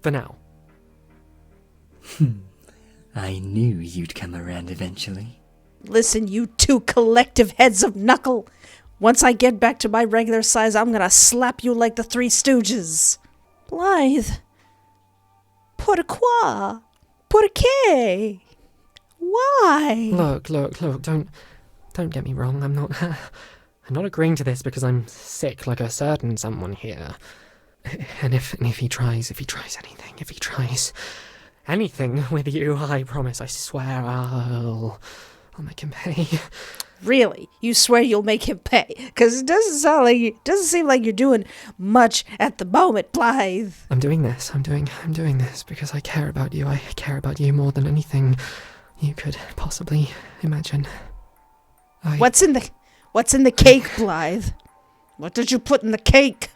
For now. I knew you'd come around eventually. Listen, you two collective heads of knuckle. Once I get back to my regular size, I'm gonna slap you like the Three Stooges. Blythe. Pourquoi? Pourquoi? Why? Look, don't get me wrong. I'm not agreeing to this because I'm sick like a certain someone here. And if he tries anything with you, I promise, I swear I'll make him pay. Really? You swear you'll make him pay? Because it doesn't seem like you're doing much at the moment, Blythe. I'm doing this because I care about you. I care about you more than anything you could possibly imagine. What's in the cake, Blythe? What did you put in the cake?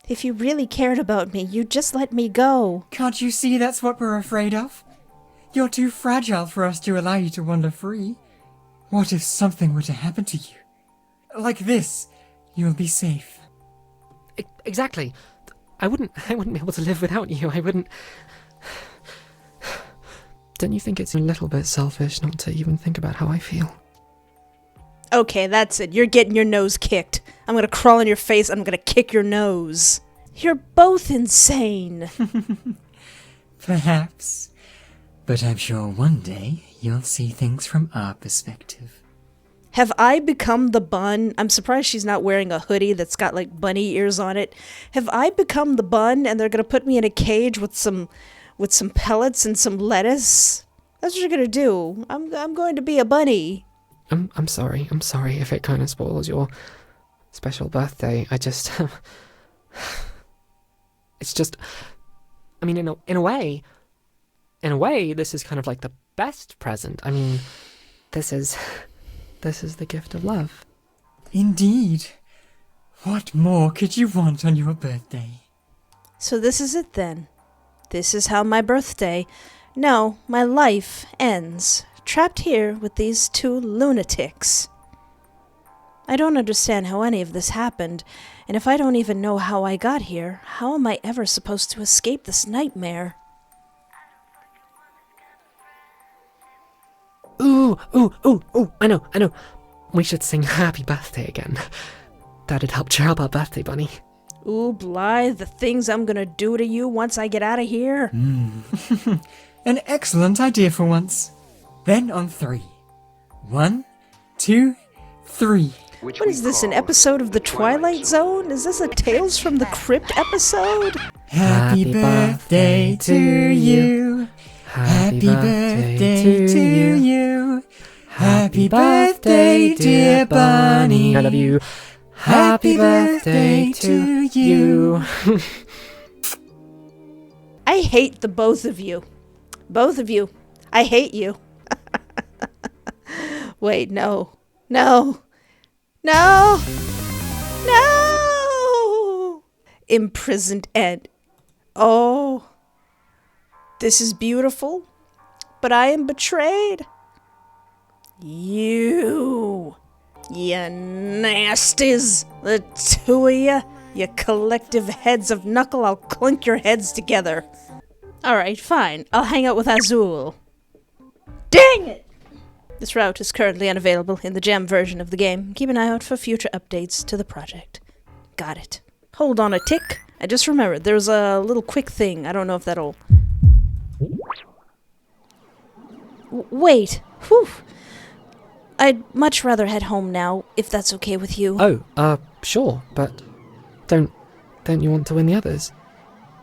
If you really cared about me, you'd just let me go. Can't you see that's what we're afraid of? You're too fragile for us to allow you to wander free. What if something were to happen to you? Like this, you'll be safe. Exactly. I wouldn't be able to live without you. I wouldn't... Don't you think it's a little bit selfish not to even think about how I feel? Okay, that's it. You're getting your nose kicked. I'm gonna crawl on your face and I'm gonna kick your nose. You're both insane. Perhaps. But I'm sure one day you'll see things from our perspective. Have I become the bun? I'm surprised she's not wearing a hoodie that's got like bunny ears on it. Have I become the bun and they're gonna put me in a cage with some pellets and some lettuce? That's what you're gonna do. I'm going to be a bunny. I'm sorry if it kind of spoils your special birthday. I just... It's just... I mean, in a way, this is kind of like the best present. I mean, this is the gift of love. Indeed. What more could you want on your birthday? So this is it then. This is how my birthday, no, my life ends. Trapped here with these two lunatics. I don't understand how any of this happened, and if I don't even know how I got here, how am I ever supposed to escape this nightmare? Ooh, I know. We should sing Happy Birthday again. That'd help cheer up our birthday, Bunnie. Ooh, Blythe, the things I'm gonna do to you once I get out of here. An excellent idea for once. Then on 3. 1, 2, 3. What is this, an episode of The Twilight Zone? Is this a Tales from the Crypt episode? Happy birthday to you. Happy birthday to you. Happy birthday, dear Bunnie. I love you. Happy birthday to you. I hate the both of you. Both of you. I hate you. Wait, no. Imprisoned Ed. Oh. This is beautiful, but I am betrayed. You nasties, the two of you collective heads of knuckle, I'll clunk your heads together. Alright, fine, I'll hang out with Azul. Dang it! This route is currently unavailable in the Jam version of the game. Keep an eye out for future updates to the project. Got it. Hold on a tick. I just remembered, there's a little quick thing. I don't know if that'll... Wait. Whew. I'd much rather head home now, if that's okay with you. Oh, sure, but don't you want to win the others?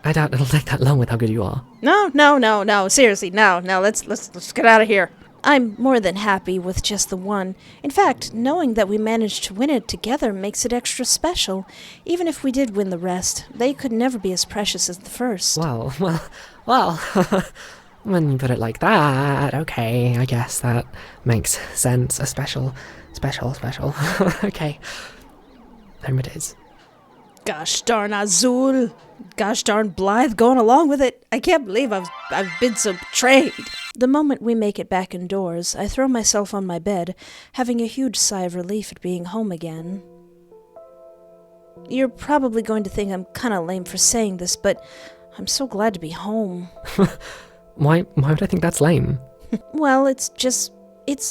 I doubt it'll take that long with how good you are. No, seriously, no, let's get out of here. I'm more than happy with just the one. In fact, knowing that we managed to win it together makes it extra special. Even if we did win the rest, they could never be as precious as the first. Well, when you put it like that, okay, I guess that makes sense. A special. Okay. There it is. Gosh darn Azul. Gosh darn Blythe going along with it. I can't believe I've been so betrayed. The moment we make it back indoors, I throw myself on my bed, having a huge sigh of relief at being home again. You're probably going to think I'm kinda lame for saying this, but I'm so glad to be home. Why would I think that's lame? Well, it's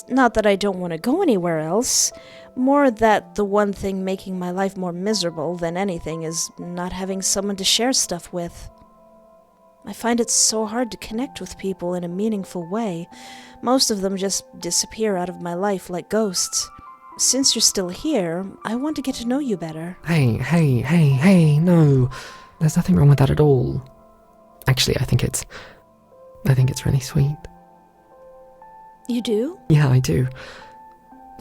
not that I don't want to go anywhere else. More that the one thing making my life more miserable than anything is not having someone to share stuff with. I find it so hard to connect with people in a meaningful way. Most of them just disappear out of my life like ghosts. Since you're still here, I want to get to know you better. Hey, no. There's nothing wrong with that at all. Actually, I think it's really sweet. You do? Yeah, I do.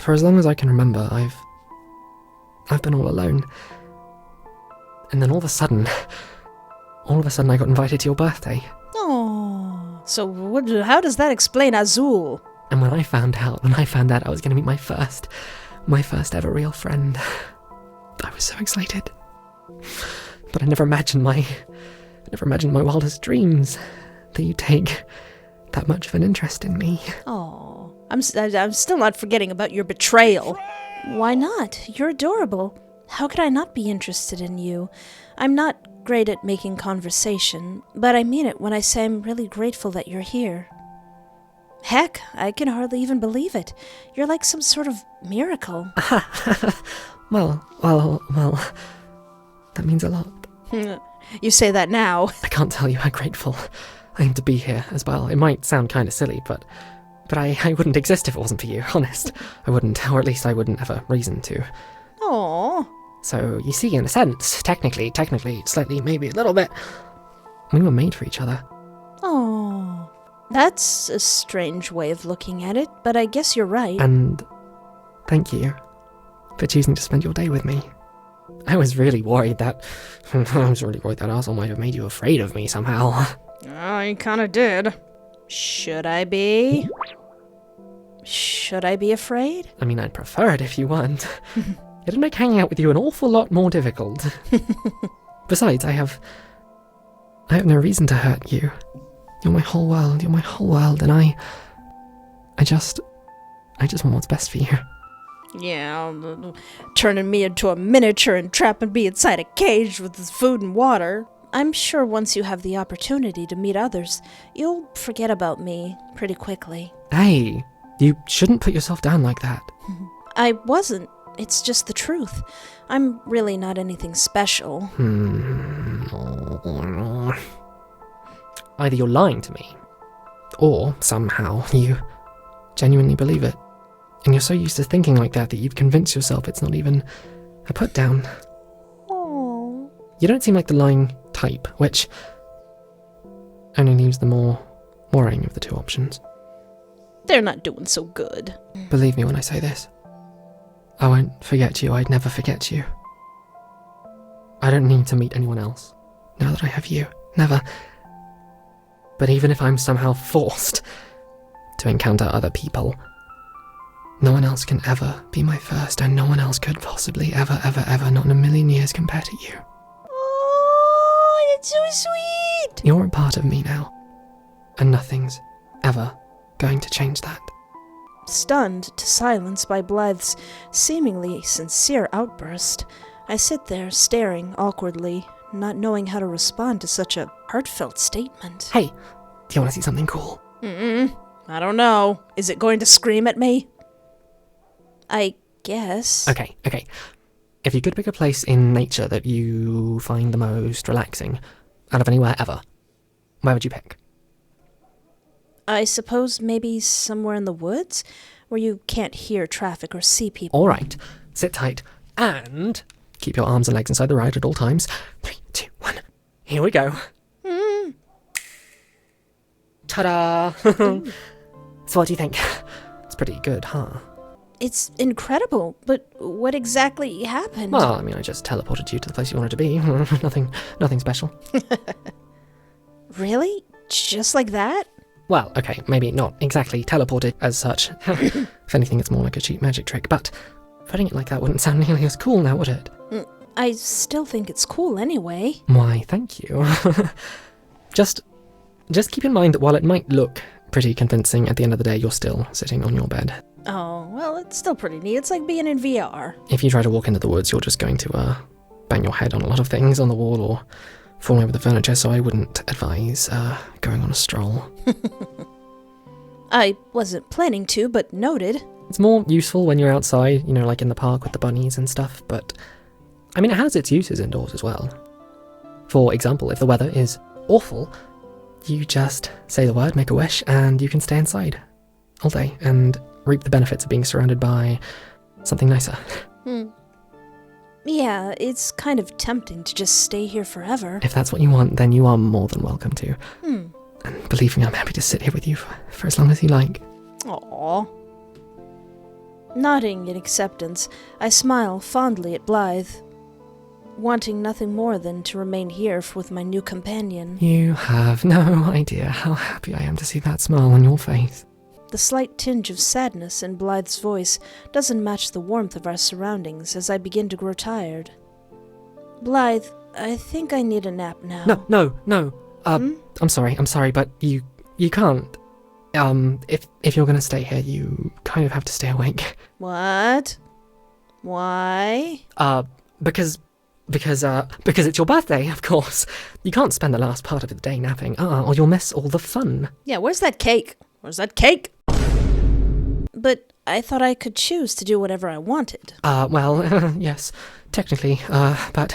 For as long as I can remember, I've been all alone. And then all of a sudden I got invited to your birthday. Oh, so how does that explain Azul? And when I found out I was going to meet my first ever real friend, I was so excited. But I never imagined my wildest dreams that you take that much of an interest in me. Oh, I'm still not forgetting about your betrayal. Why not? You're adorable. How could I not be interested in you? I'm not great at making conversation, but I mean it when I say I'm really grateful that you're here. Heck, I can hardly even believe it. You're like some sort of miracle. Well, that means a lot. You say that now. I can't tell you how grateful I am to be here as well. It might sound kind of silly, but I wouldn't exist if it wasn't for you, honest. I wouldn't, or at least I wouldn't have a reason to. Aww. So, you see, in a sense, technically, slightly, maybe a little bit, we were made for each other. Oh, that's a strange way of looking at it, but I guess you're right. And thank you for choosing to spend your day with me. I was really worried that Asshole might have made you afraid of me somehow. I kinda did. Should I be? Should I be afraid? I mean, I'd prefer it if you weren't. It'd make hanging out with you an awful lot more difficult. Besides, I have no reason to hurt you. You're my whole world, and I just want what's best for you. Yeah, turning me into a miniature and trapping me inside a cage with food and water. I'm sure once you have the opportunity to meet others, you'll forget about me pretty quickly. Hey, you shouldn't put yourself down like that. I wasn't. It's just the truth. I'm really not anything special. Either you're lying to me, or somehow you genuinely believe it. And you're so used to thinking like that you've convinced yourself it's not even a put down. Oh. You don't seem like the lying type, which only leaves the more worrying of the two options. They're not doing so good. Believe me when I say this. I won't forget you. I'd never forget you. I don't need to meet anyone else now that I have you. Never. But even if I'm somehow forced to encounter other people, no one else can ever be my first, and no one else could possibly ever, not in a million years compare to you. Oh, it's so sweet! You're a part of me now, and nothing's ever going to change that. Stunned to silence by Blythe's seemingly sincere outburst, I sit there staring awkwardly, not knowing how to respond to such a heartfelt statement. Hey, do you want to see something cool? I don't know. Is it going to scream at me? I guess. Okay. If you could pick a place in nature that you find the most relaxing out of anywhere ever, where would you pick? I suppose maybe somewhere in the woods, where you can't hear traffic or see people. All right, sit tight and keep your arms and legs inside the ride at all times. 3, 2, 1. Here we go. Ta-da! So what do you think? It's pretty good, huh? It's incredible, but what exactly happened? Well, I mean, I just teleported you to the place you wanted to be. Nothing special. Really? Just like that? Well, okay, maybe not exactly teleported as such. If anything, it's more like a cheap magic trick, but putting it like that wouldn't sound nearly as cool now, would it? I still think it's cool anyway. Why, thank you. Just keep in mind that while it might look pretty convincing, at the end of the day, you're still sitting on your bed. Oh, well, it's still pretty neat. It's like being in VR. If you try to walk into the woods, you're just going to, bang your head on a lot of things on the wall or fall over the furniture, so I wouldn't advise going on a stroll. I wasn't planning to, but noted. It's more useful when you're outside, like in the park with the bunnies and stuff, but I mean, it has its uses indoors as well. For example, if the weather is awful, you just say the word, make a wish, and you can stay inside all day and reap the benefits of being surrounded by something nicer. Yeah, it's kind of tempting to just stay here forever. If that's what you want, then you are more than welcome to. And believe me, I'm happy to sit here with you for as long as you like. Aww. Nodding in acceptance, I smile fondly at Blythe, wanting nothing more than to remain here with my new companion. You have no idea how happy I am to see that smile on your face. The slight tinge of sadness in Blythe's voice doesn't match the warmth of our surroundings as I begin to grow tired. Blythe, I think I need a nap now. No. I'm sorry, but you can't. If you're gonna stay here, you kind of have to stay awake. What? Why? Because it's your birthday, of course. You can't spend the last part of the day napping, or you'll miss all the fun. Yeah, where's that cake? Where's that cake? But I thought I could choose to do whatever I wanted. Well, yes, technically, but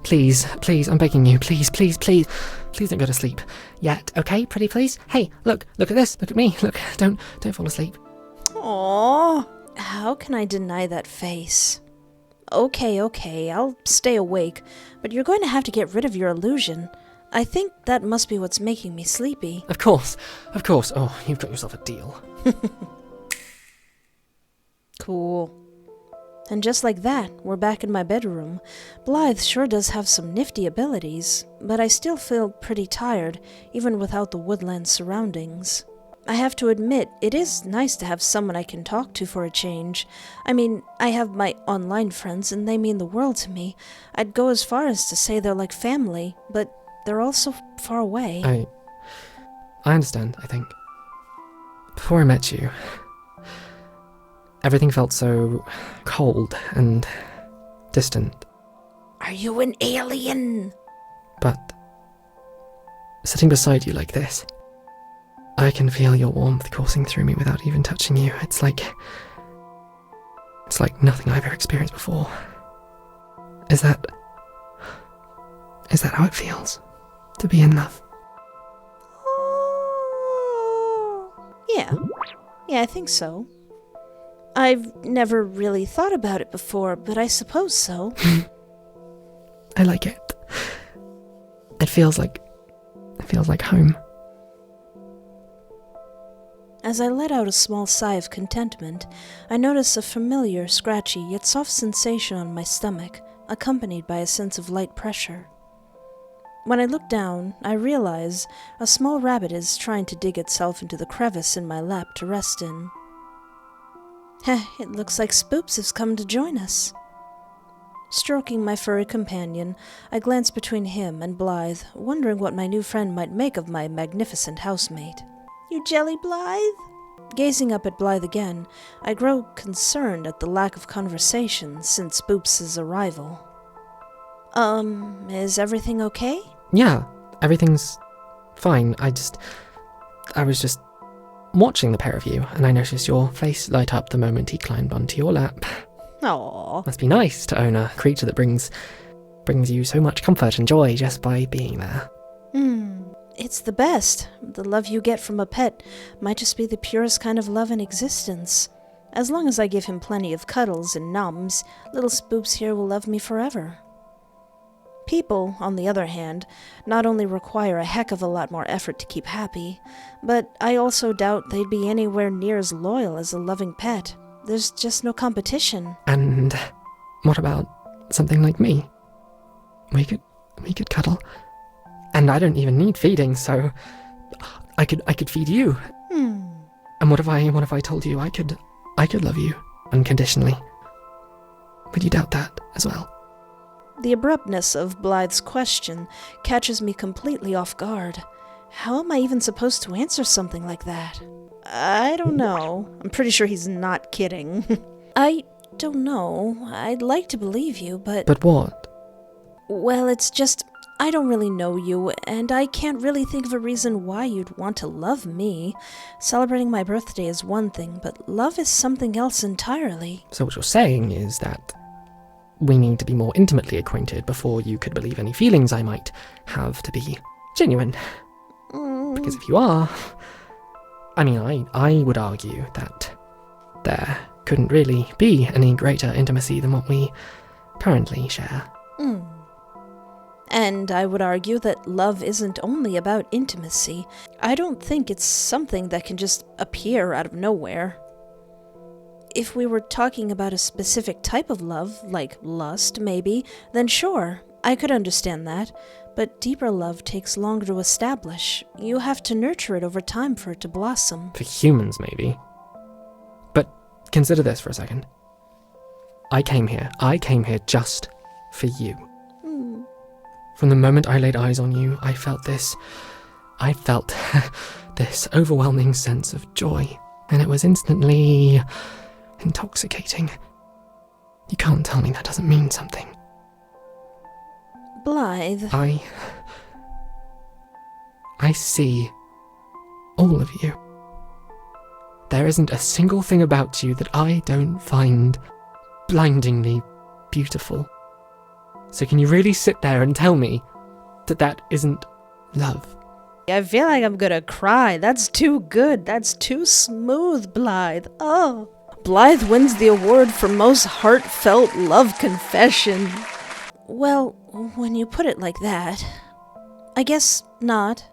please, I'm begging you, please don't go to sleep yet, okay, pretty please? Hey, look at this, look at me, look, don't fall asleep. Aww, how can I deny that face? Okay, I'll stay awake, but you're going to have to get rid of your illusion. I think that must be what's making me sleepy. Of course. Oh, you've got yourself a deal. Cool. And just like that, we're back in my bedroom. Blythe sure does have some nifty abilities, but I still feel pretty tired, even without the woodland surroundings. I have to admit, it is nice to have someone I can talk to for a change. I mean, I have my online friends, and they mean the world to me. I'd go as far as to say they're like family, but they're all so far away. I understand, I think. Before I met you, everything felt so cold and distant. Are you an alien? But sitting beside you like this, I can feel your warmth coursing through me without even touching you. It's like nothing I've ever experienced before. Is that how it feels to be in love? Yeah, I think so. I've never really thought about it before, but I suppose so. I like it. It feels like home. As I let out a small sigh of contentment, I notice a familiar, scratchy, yet soft sensation on my stomach, accompanied by a sense of light pressure. When I look down, I realize a small rabbit is trying to dig itself into the crevice in my lap to rest in. It looks like Spoops has come to join us. Stroking my furry companion, I glance between him and Blythe, wondering what my new friend might make of my magnificent housemate. You jelly, Blythe? Gazing up at Blythe again, I grow concerned at the lack of conversation since Spoops' arrival. Is everything okay? Yeah, everything's fine. I was just watching the pair of you, and I noticed your face light up the moment he climbed onto your lap. Aww. Must be nice to own a creature that brings you so much comfort and joy just by being there. It's the best. The love you get from a pet might just be the purest kind of love in existence. As long as I give him plenty of cuddles and nums, little Spoops here will love me forever. People, on the other hand, not only require a heck of a lot more effort to keep happy, but I also doubt they'd be anywhere near as loyal as a loving pet. There's just no competition. And what about something like me? We could cuddle. And I don't even need feeding, so I could feed you. And what if I told you I could love you unconditionally? Would you doubt that as well? The abruptness of Blythe's question catches me completely off guard. How am I even supposed to answer something like that? I don't know. I'm pretty sure he's not kidding. I don't know. I'd like to believe you, but... But what? Well, it's just, I don't really know you, and I can't really think of a reason why you'd want to love me. Celebrating my birthday is one thing, but love is something else entirely. So what you're saying is that we need to be more intimately acquainted before you could believe any feelings I might have to be genuine. Because if you are, I mean, I would argue that there couldn't really be any greater intimacy than what we currently share. And I would argue that love isn't only about intimacy. I don't think it's something that can just appear out of nowhere. If we were talking about a specific type of love, like lust maybe, then sure, I could understand that. But deeper love takes longer to establish. You have to nurture it over time for it to blossom. For humans, maybe. But consider this for a second. I came here just for you. From the moment I laid eyes on you, I felt this overwhelming sense of joy, and it was instantly intoxicating. You can't tell me that doesn't mean something. Blythe. I see all of you. There isn't a single thing about you that I don't find blindingly beautiful. So can you really sit there and tell me that that isn't love? I feel like I'm gonna cry. That's too good. That's too smooth, Blythe. Oh. Blythe wins the award for most heartfelt love confession. Well, when you put it like that, I guess not.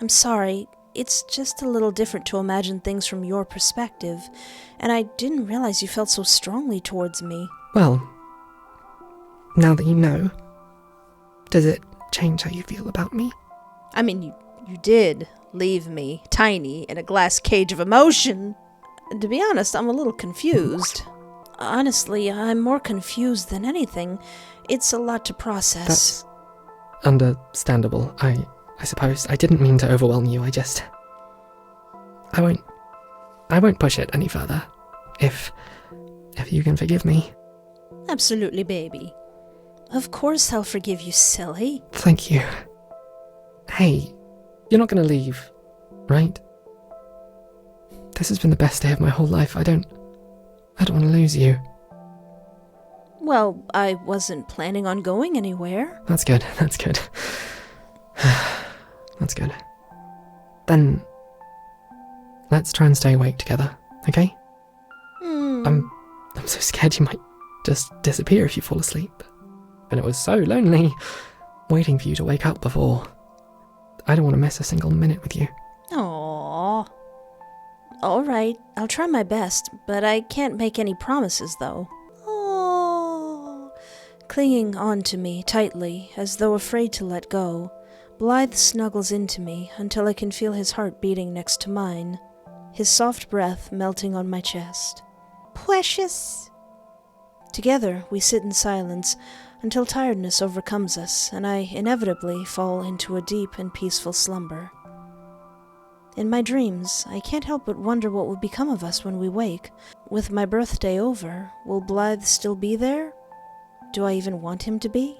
I'm sorry. It's just a little different to imagine things from your perspective, and I didn't realize you felt so strongly towards me. Well, now that you know, does it change how you feel about me? I mean, you did leave me tiny in a glass cage of emotion. To be honest, I'm a little confused. Honestly, I'm more confused than anything. It's a lot to process. That's understandable. I suppose I didn't mean to overwhelm you. I won't push it any further. If you can forgive me. Absolutely, baby. Of course I'll forgive you, silly. Thank you. Hey, you're not gonna leave, right? This has been the best day of my whole life. I don't want to lose you. Well, I wasn't planning on going anywhere. That's good. That's good. Then let's try and stay awake together, okay? I'm so scared you might just disappear if you fall asleep. And it was so lonely waiting for you to wake up before. I don't want to miss a single minute with you. Aww. All right, I'll try my best, but I can't make any promises, though. Aww. Clinging on to me tightly, as though afraid to let go, Blythe snuggles into me until I can feel his heart beating next to mine, his soft breath melting on my chest. Precious! Together, we sit in silence until tiredness overcomes us, and I inevitably fall into a deep and peaceful slumber. In my dreams, I can't help but wonder what will become of us when we wake. With my birthday over, will Blythe still be there? Do I even want him to be?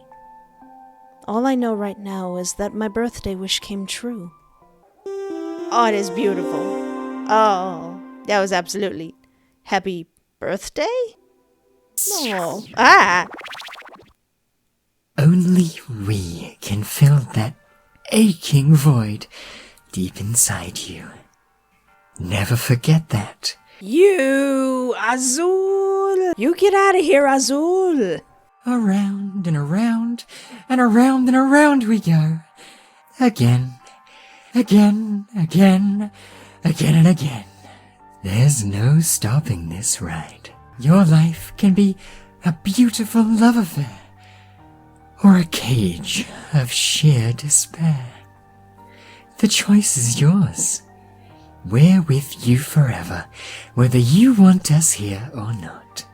All I know right now is that my birthday wish came true. Oh, it is beautiful. Oh, that was absolutely... Happy birthday? No. Ah! Only we can fill that aching void deep inside you. Never forget that. You, Azul! You get out of here, Azul! Around and around and around and around we go. Again, again, again, again and again. There's no stopping this ride. Your life can be a beautiful love affair, or a cage of sheer despair. The choice is yours. We're with you forever, whether you want us here or not.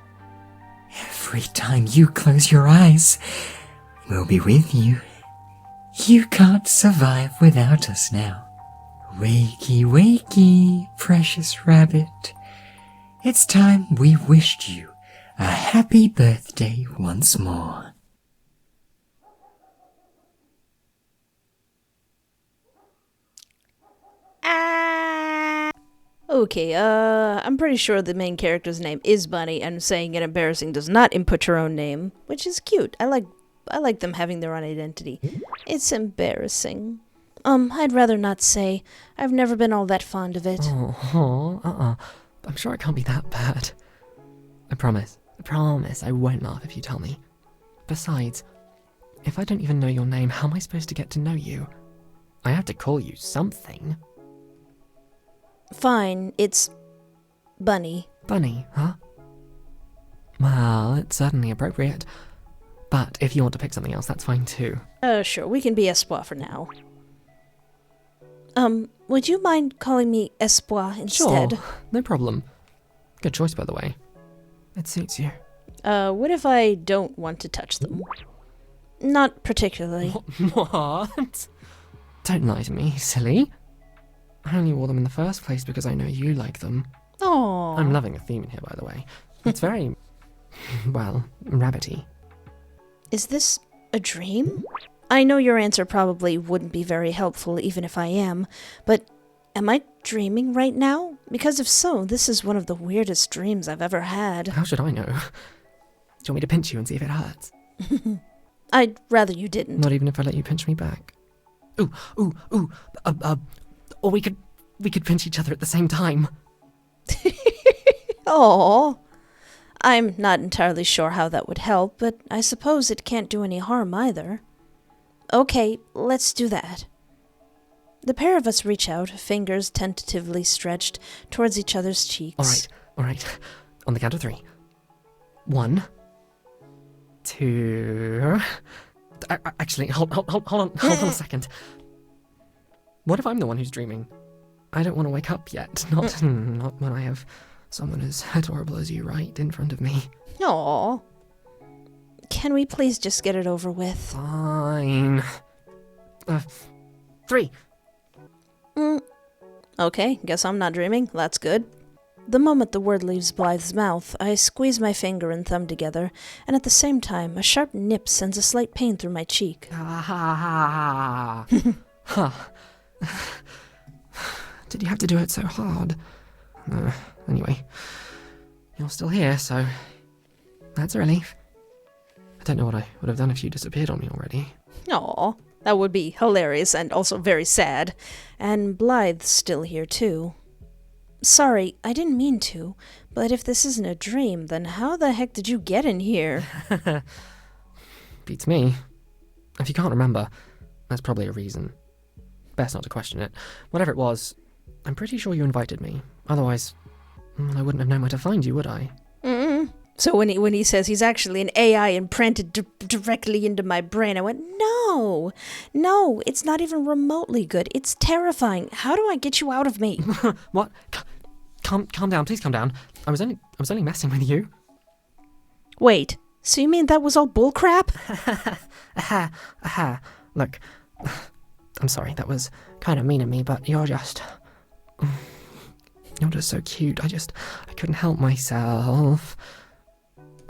Every time you close your eyes, we'll be with you. You can't survive without us now. Wakey, wakey, precious rabbit. It's time we wished you a happy birthday once more. Okay, I'm pretty sure the main character's name is Bunnie, and saying it embarrassing does not input your own name, which is cute. I like them having their own identity. It's embarrassing. I'd rather not say. I've never been all that fond of it. I'm sure it can't be that bad. I promise, I won't laugh if you tell me. Besides, if I don't even know your name, how am I supposed to get to know you? I have to call you something. Fine, it's Bunnie. Bunnie, huh? Well, it's certainly appropriate. But if you want to pick something else, that's fine too. Sure, we can be Espoir for now. Would you mind calling me Espoir instead? Sure, no problem. Good choice, by the way. It suits you. What if I don't want to touch them? Not particularly. What? Don't lie to me, silly. I only wore them in the first place because I know you like them. Aww. I'm loving the theme in here, by the way. It's very, well, rabbity. Is this a dream? I know your answer probably wouldn't be very helpful even if I am, but am I dreaming right now? Because if so, this is one of the weirdest dreams I've ever had. How should I know? Do you want me to pinch you and see if it hurts? I'd rather you didn't. Not even if I let you pinch me back. Or we could pinch each other at the same time. Aww. I'm not entirely sure how that would help, but I suppose it can't do any harm either. Okay, let's do that. The pair of us reach out, fingers tentatively stretched towards each other's cheeks. All right. On the count of 3. 1, 2... Actually, hold on a second. What if I'm the one who's dreaming? I don't want to wake up yet. Not when I have someone as adorable as you right in front of me. Aww. Can we please just get it over with? Fine. 3. Okay, guess I'm not dreaming. That's good. The moment the word leaves Blythe's mouth, I squeeze my finger and thumb together, and at the same time, a sharp nip sends a slight pain through my cheek. Huh. Did you have to do it so hard? Anyway, you're still here, so that's a relief. I don't know what I would have done if you disappeared on me already. Aw, that would be hilarious and also very sad. And Blythe's still here too. Sorry, I didn't mean to, but if this isn't a dream, then how the heck did you get in here? Beats me. If you can't remember, that's probably a reason. Best not to question it. Whatever it was, I'm pretty sure you invited me. Otherwise, I wouldn't have known where to find you, would I? So when he says he's actually an AI implanted directly into my brain, I went, no, it's not even remotely good. It's terrifying. How do I get you out of me? What? Calm down, please calm down. I was only messing with you. Wait, so you mean that was all bullcrap? Look, I'm sorry, that was kind of mean of me, but you're just so cute. I couldn't help myself.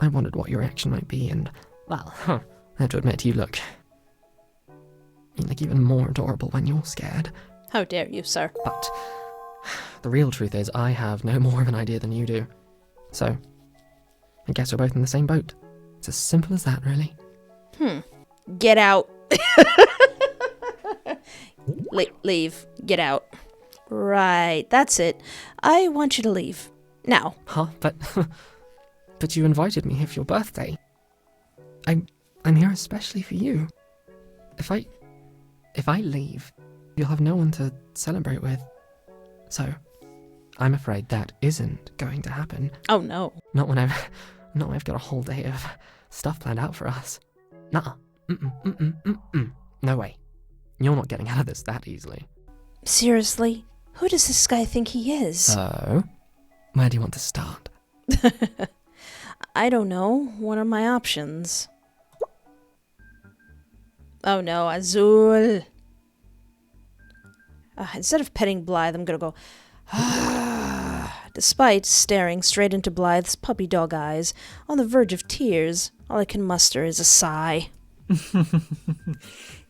I wondered what your reaction might be, and, well, I have to admit, you look even more adorable when you're scared. How dare you, sir? But the real truth is, I have no more of an idea than you do. So, I guess we're both in the same boat. It's as simple as that, really. Get out. Leave. Get out. Right, that's it. I want you to leave. Now. Huh? But you invited me here for your birthday. I'm here especially for you. If I leave, you'll have no one to celebrate with. So, I'm afraid that isn't going to happen. Oh no. Not when I've got a whole day of stuff planned out for us. Nuh-uh. No way. You're not getting out of this that easily. Seriously? Who does this guy think he is? So, where do you want to start? I don't know. What are my options? Oh no, Azul. Instead of petting Blythe, I'm gonna go... Despite staring straight into Blythe's puppy dog eyes, on the verge of tears, all I can muster is a sigh.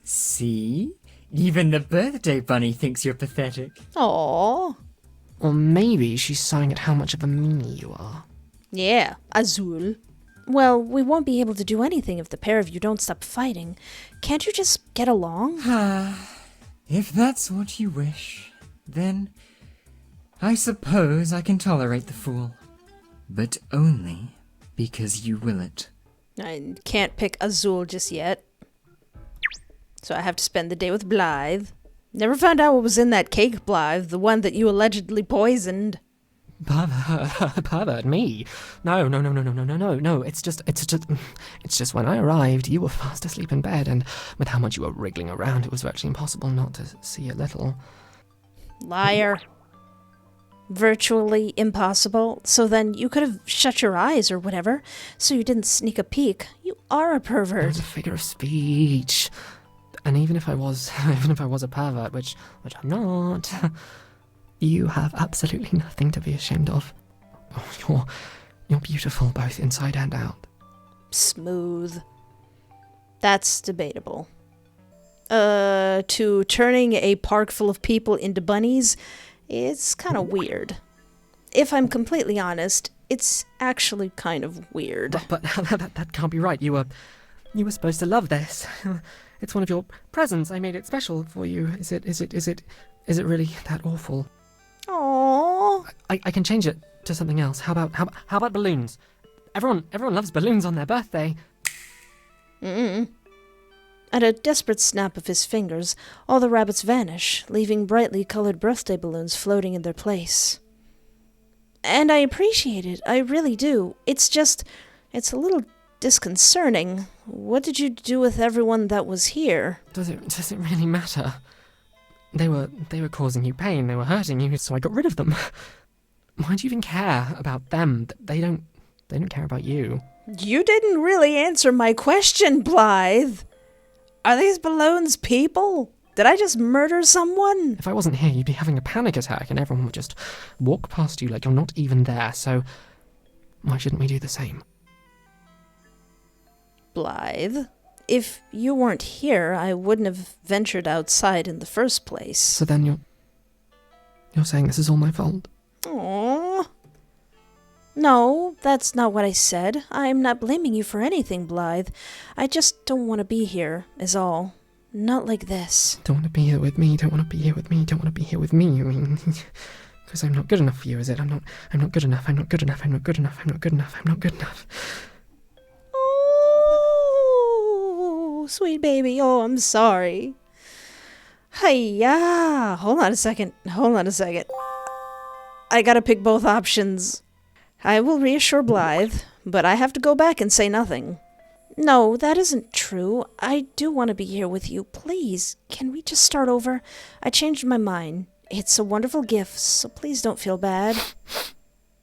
See? Even the birthday bunny thinks you're pathetic. Aww. Or maybe she's sighing at how much of a meanie you are. Yeah, Azul. Well, we won't be able to do anything if the pair of you don't stop fighting. Can't you just get along? If that's what you wish, then I suppose I can tolerate the fool. But only because you will it. I can't pick Azul just yet. So I have to spend the day with Blythe. Never found out what was in that cake, Blythe, the one that you allegedly poisoned. Pervert, me? No. It's just when I arrived, you were fast asleep in bed, and with how much you were wriggling around, it was virtually impossible not to see a little. Liar. Virtually impossible. So then you could have shut your eyes or whatever, so you didn't sneak a peek. You are a It pervert. was a figure of speech. And even if I was a pervert, which I'm not, you have absolutely nothing to be ashamed of. Oh, you're beautiful both inside and out. Smooth. That's debatable. To turning a park full of people into bunnies, it's kind of weird. If I'm completely honest, it's actually kind of weird. But that can't be right. You were supposed to love this. It's one of your presents. I made it special for you. Is it really that awful? Aww. I can change it to something else. How about balloons? Everyone loves balloons on their birthday. At a desperate snap of his fingers, all the rabbits vanish, leaving brightly colored birthday balloons floating in their place. And I appreciate it, I really do. It's a little disconcerting. What did you do with everyone that was here? Does it really matter? They were causing you pain. They were hurting you, so I got rid of them. Why do you even care about them? They don't care about you. You didn't really answer my question, Blythe. Are these balloons people? Did I just murder someone? If I wasn't here, you'd be having a panic attack, and everyone would just walk past you like you're not even there. So why shouldn't we do the same? Blythe, if you weren't here, I wouldn't have ventured outside in the first place. So then you're saying this is all my fault? Aww. No, that's not what I said. I'm not blaming you for anything, Blythe. I just don't want to be here, is all. Not like this. Don't want to be here with me, don't want to be here with me, don't want to be here with me, I mean... Because I'm not good enough for you, is it? I'm not good enough, I'm not good enough, I'm not good enough, I'm not good enough, I'm not good enough. Oh, sweet baby, oh, I'm sorry. Hi-ya! Hold on a second. I gotta pick both options. I will reassure Blythe, but I have to go back and say nothing. No, that isn't true. I do want to be here with you. Please, can we just start over? I changed my mind. It's a wonderful gift, so please don't feel bad.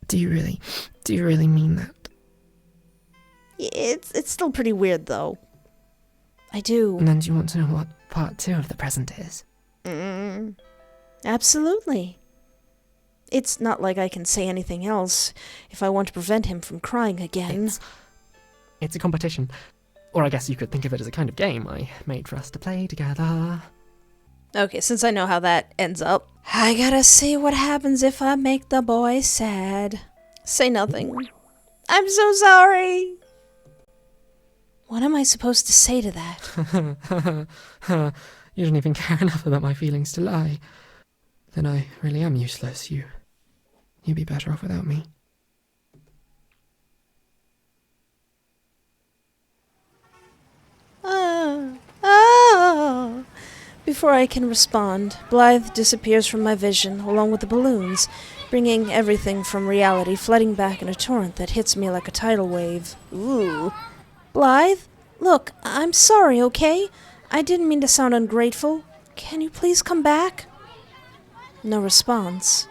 Do you really mean that? It's still pretty weird, though. I do. And then do you want to know what part 2 of the present is? Absolutely. It's not like I can say anything else if I want to prevent him from crying again. It's a competition. Or I guess you could think of it as a kind of game I made for us to play together. Okay, since I know how that ends up, I gotta see what happens if I make the boy sad. Say nothing. I'm so sorry. What am I supposed to say to that? You don't even care enough about my feelings to lie. Then I really am useless. You'd be better off without me. Before I can respond, Blythe disappears from my vision along with the balloons, bringing everything from reality flooding back in a torrent that hits me like a tidal wave. Ooh. Blythe, look, I'm sorry, okay? I didn't mean to sound ungrateful. Can you please come back? No response.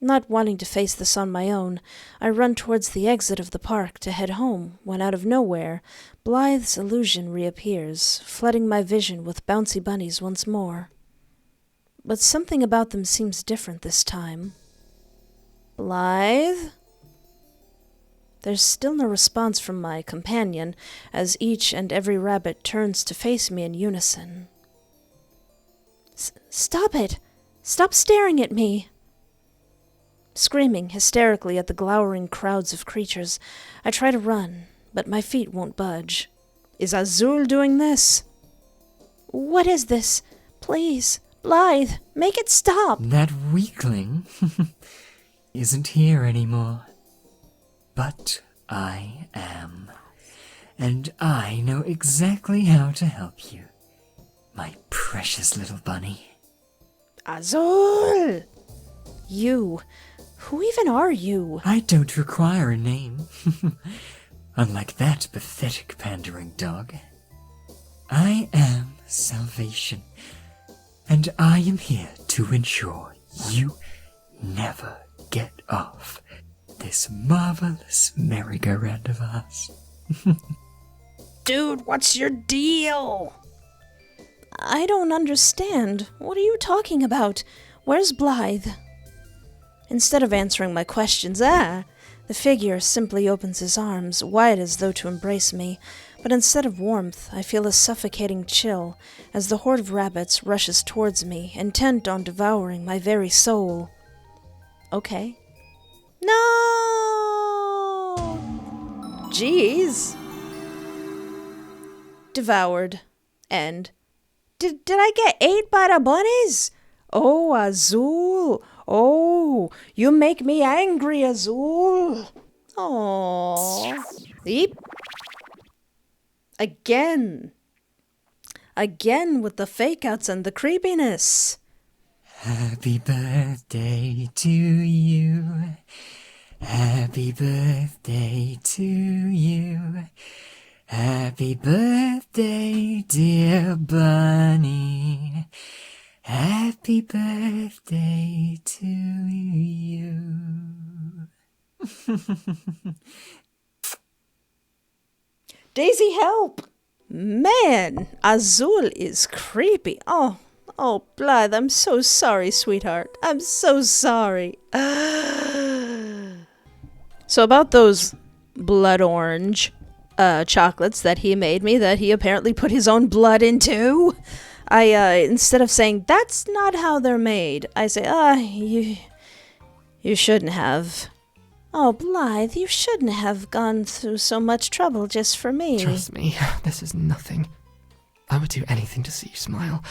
Not wanting to face this on my own, I run towards the exit of the park to head home, when out of nowhere, Blythe's illusion reappears, flooding my vision with bouncy bunnies once more. But something about them seems different this time. Blythe? There's still no response from my companion, as each and every rabbit turns to face me in unison. Stop it! Stop staring at me! Screaming hysterically at the glowering crowds of creatures, I try to run, but my feet won't budge. Is Azul doing this? What is this? Please, Blythe, make it stop! That weakling isn't here anymore. But I am. And I know exactly how to help you, my precious little bunny. Azul! You. Who even are you? I don't require a name. Unlike that pathetic pandering dog. I am salvation. And I am here to ensure you never get off this marvelous merry-go-round of ours. Dude, what's your deal? I don't understand. What are you talking about? Where's Blythe? Instead of answering my questions, the figure simply opens his arms, wide as though to embrace me, but instead of warmth, I feel a suffocating chill as the horde of rabbits rushes towards me, intent on devouring my very soul. Okay. No! Jeez. Devoured. End. Did I get ate by the bunnies? Oh, Azul. Oh, you make me angry, Azul. Oh. Eep. Again with the fake-outs and the creepiness. Happy birthday to you. Happy birthday to you. Happy birthday, dear Bunnie. Happy birthday to you. Daisy, help! Man, Azul is creepy. Oh, Blythe, I'm so sorry, sweetheart. I'm so sorry. So about those blood orange chocolates that he made me, that he apparently put his own blood into, I, instead of saying, that's not how they're made, I say, you shouldn't have. Oh, Blythe, you shouldn't have gone through so much trouble just for me. Trust me, this is nothing. I would do anything to see you smile.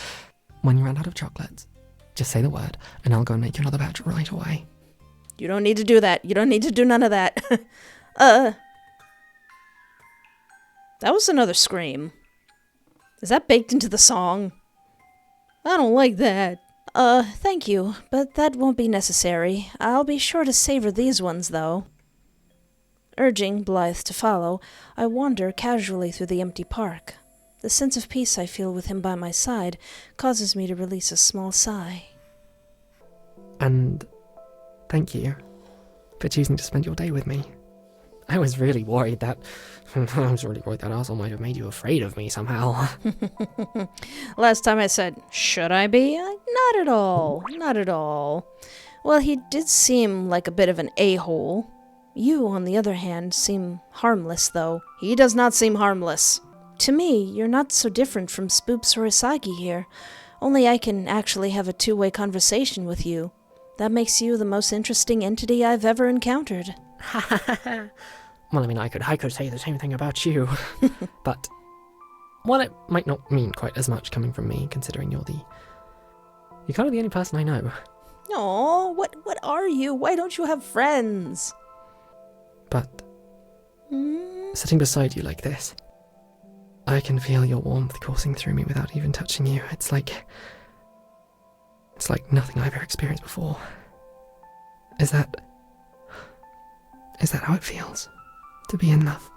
When you run out of chocolates, just say the word, and I'll go and make you another batch right away. You don't need to do that. You don't need to do none of that. That was another scream. Is that baked into the song? I don't like that. Thank you, but that won't be necessary. I'll be sure to savor these ones, though. Urging Blythe to follow, I wander casually through the empty park. The sense of peace I feel with him by my side causes me to release a small sigh. And thank you for choosing to spend your day with me. I was really worried that Asshole might have made you afraid of me somehow. Last time I said, should I be? Not at all. Not at all. Well, he did seem like a bit of an a-hole. You, on the other hand, seem harmless, though. He does not seem harmless. To me, you're not so different from Spoops or Isagi here. Only I can actually have a two-way conversation with you. That makes you the most interesting entity I've ever encountered. Well, I mean, I could say the same thing about you. But while it might not mean quite as much coming from me, considering you're kind of the only person I know. Aw, what are you? Why don't you have friends? But sitting beside you like this, I can feel your warmth coursing through me without even touching you. It's like nothing I've ever experienced before. Is that how it feels to be in love?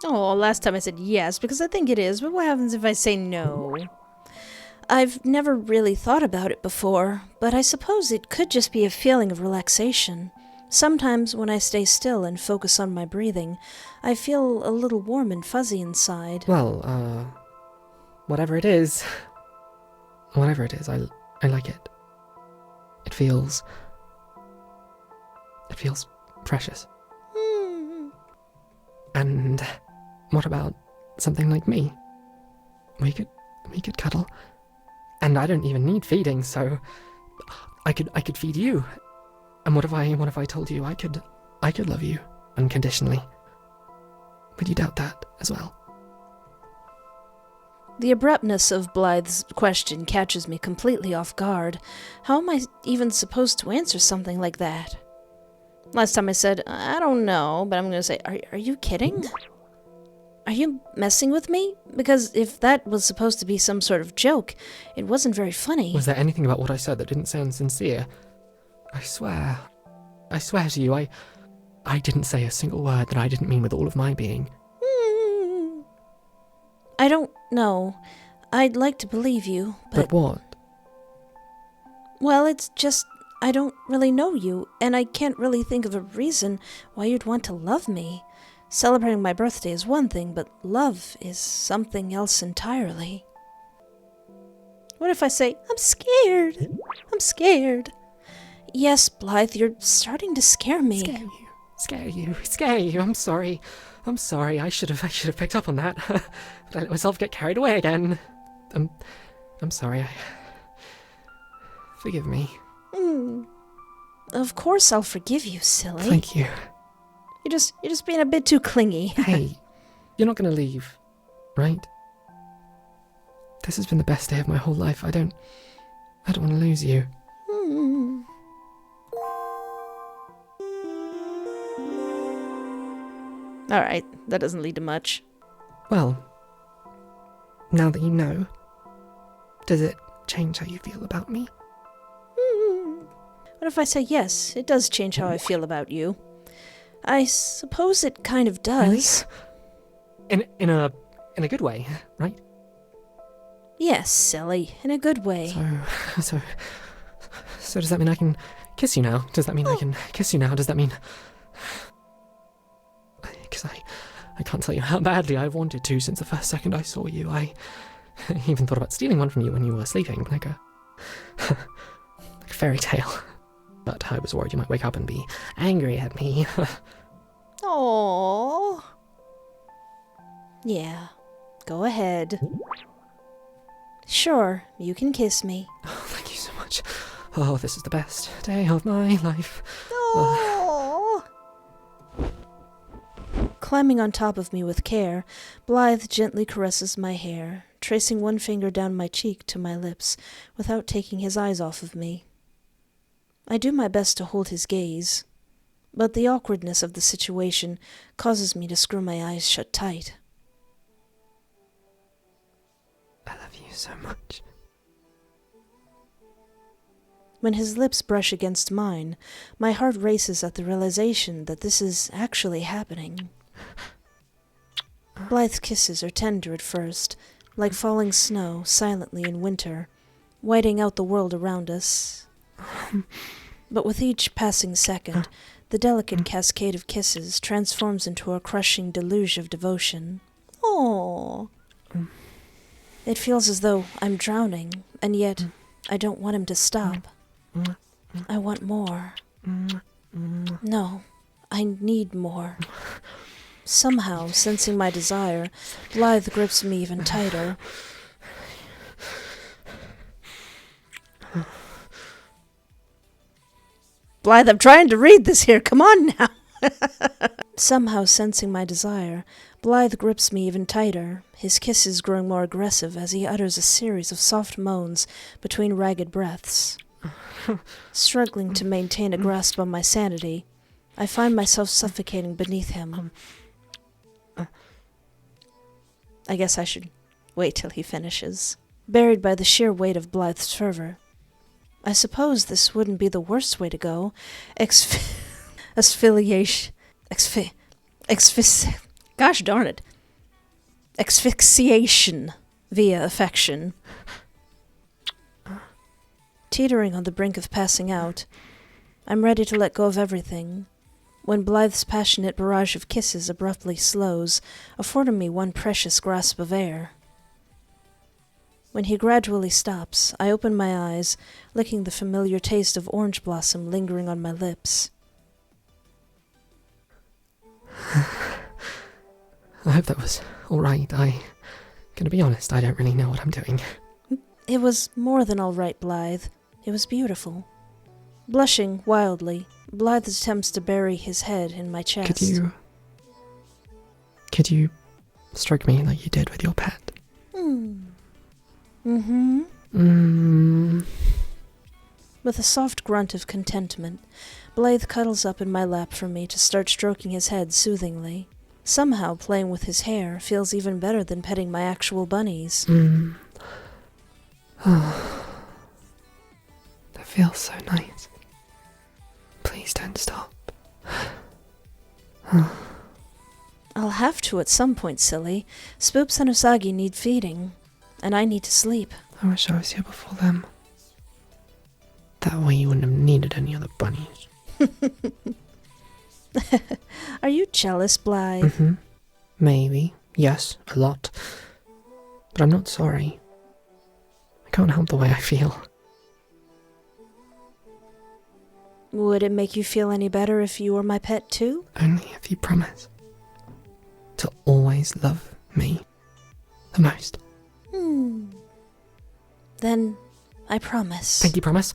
Oh, last time I said yes, because I think it is, but what happens if I say no? I've never really thought about it before, but I suppose it could just be a feeling of relaxation. Sometimes when I stay still and focus on my breathing, I feel a little warm and fuzzy inside. Well, whatever it is, I like it. It feels precious. And what about something like me? We could cuddle And I don't even need feeding, so I could feed you. And what if I told you I could love you unconditionally? Would you doubt that as well? The abruptness of Blythe's question catches me completely off guard. How am I even supposed to answer something like that? Last time I said, I don't know, but I'm going to say, are you kidding? Are you messing with me? Because if that was supposed to be some sort of joke, it wasn't very funny. Was there anything about what I said that didn't sound sincere? I swear to you, I didn't say a single word that I didn't mean with all of my being. I don't know. I'd like to believe you, But what? Well, it's just, I don't really know you, and I can't really think of a reason why you'd want to love me. Celebrating my birthday is one thing, but love is something else entirely. What if I say, I'm scared? I'm scared. Yes, Blythe, you're starting to scare me. Scare you. I'm sorry. I should have picked up on that. But I let myself get carried away again. I'm sorry. Forgive me. Of course I'll forgive you, silly. Thank you. You're just being a bit too clingy. Hey, you're not gonna leave, right? This has been the best day of my whole life. I don't want to lose you. Alright, that doesn't lead to much. Well, now that you know, does it change how you feel about me? What if I say yes, it does change how I feel about you? I suppose it kind of does. Really? In a good way, right? Yes, silly, in a good way. So does that mean I can kiss you now? Does that mean I can kiss you now? Does that mean... Because I can't tell you how badly I've wanted to since the first second I saw you. I even thought about stealing one from you when you were sleeping, like a fairy tale. But I was worried you might wake up and be angry at me. Aww. Yeah, go ahead. Sure, you can kiss me. Oh, thank you so much. Oh, this is the best day of my life. Aww. Climbing on top of me with care, Blythe gently caresses my hair, tracing one finger down my cheek to my lips without taking his eyes off of me. I do my best to hold his gaze, but the awkwardness of the situation causes me to screw my eyes shut tight. I love you so much. When his lips brush against mine, my heart races at the realization that this is actually happening. Blythe's kisses are tender at first, like falling snow silently in winter, whiting out the world around us. But with each passing second, the delicate cascade of kisses transforms into a crushing deluge of devotion. Aww. It feels as though I'm drowning, and yet I don't want him to stop. I want more. No, I need more. Somehow, sensing my desire, Blythe grips me even tighter. Blythe, I'm trying to read this here. Come on now. Somehow, sensing my desire, Blythe grips me even tighter, his kisses growing more aggressive as he utters a series of soft moans between ragged breaths. Struggling to maintain a grasp on my sanity, I find myself suffocating beneath him. I guess I should wait till he finishes. Buried by the sheer weight of Blythe's fervor. I suppose this wouldn't be the worst way to go. Gosh darn it. Asphyxiation via affection. Teetering on the brink of passing out, I'm ready to let go of everything, when Blythe's passionate barrage of kisses abruptly slows, affording me one precious grasp of air. When he gradually stops, I open my eyes, licking the familiar taste of orange blossom lingering on my lips. I hope that was alright. Gonna be honest, I don't really know what I'm doing. It was more than all right, Blythe. It was beautiful. Blushing wildly, Blythe attempts to bury his head in my chest. Could you stroke me like you did with your pet? With a soft grunt of contentment, Blythe cuddles up in my lap for me to start stroking his head soothingly. Somehow playing with his hair feels even better than petting my actual bunnies. That feels so nice. Please don't stop. I'll have to at some point, silly. Spoops and Usagi need feeding, and I need to sleep. I wish I was here before them. That way you wouldn't have needed any other bunnies. Are you jealous, Blythe? Maybe. Yes, a lot. But I'm not sorry. I can't help the way I feel. Would it make you feel any better if you were my pet too? Only if you promise to always love me the most. Then I promise. Pinky promise?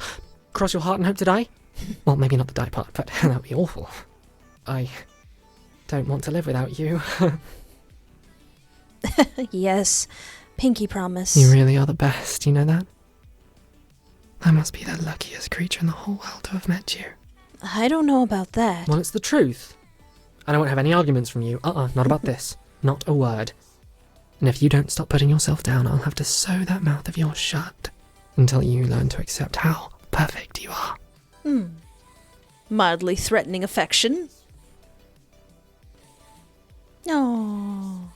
Cross your heart and hope to die? Well, maybe not the die part, but that would be awful. I don't want to live without you. Yes, pinky promise. You really are the best, you know that? I must be the luckiest creature in the whole world to have met you. I don't know about that. Well, it's the truth. And I won't have any arguments from you. Not about this. Not a word. And if you don't stop putting yourself down, I'll have to sew that mouth of yours shut until you learn to accept how perfect you are. Mildly threatening affection. Oh.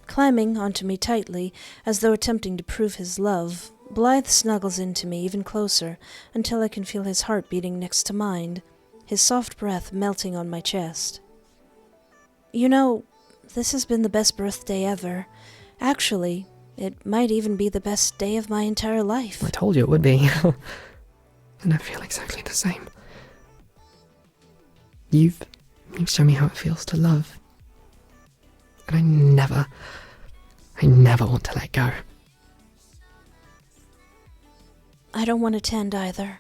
Climbing onto me tightly, as though attempting to prove his love, Blythe snuggles into me even closer until I can feel his heart beating next to mine, his soft breath melting on my chest. You know, this has been the best birthday ever. Actually, it might even be the best day of my entire life. I told you it would be. And I feel exactly the same. You've shown me how it feels to love. And I never want to let go. I don't want to tend either.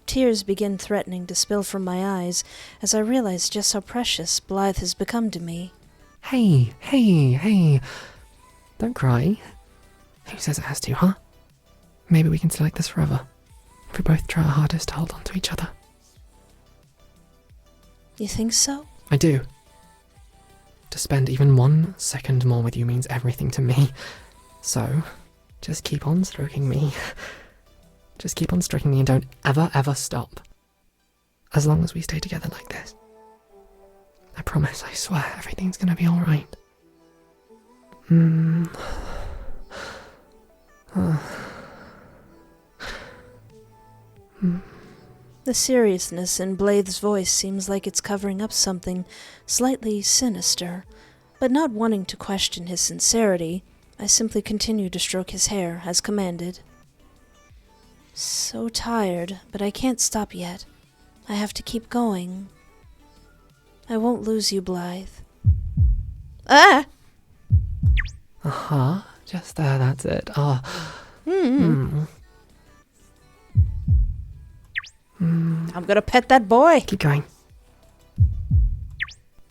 Tears begin threatening to spill from my eyes as I realize just how precious Blythe has become to me. Hey. Don't cry. Who says it has to, huh? Maybe we can stay like this forever. If we both try our hardest to hold on to each other. You think so? I do. To spend even 1 second more with you means everything to me. So, just keep on stroking me. Just keep on stroking me and don't ever stop. As long as we stay together like this. I promise, I swear, everything's gonna be alright. The seriousness in Blythe's voice seems like it's covering up something slightly sinister, but not wanting to question his sincerity, I simply continue to stroke his hair as commanded. So tired, but I can't stop yet. I have to keep going. I won't lose you, Blythe. Ah! Just there, that's it. I'm gonna pet that boy. Keep going.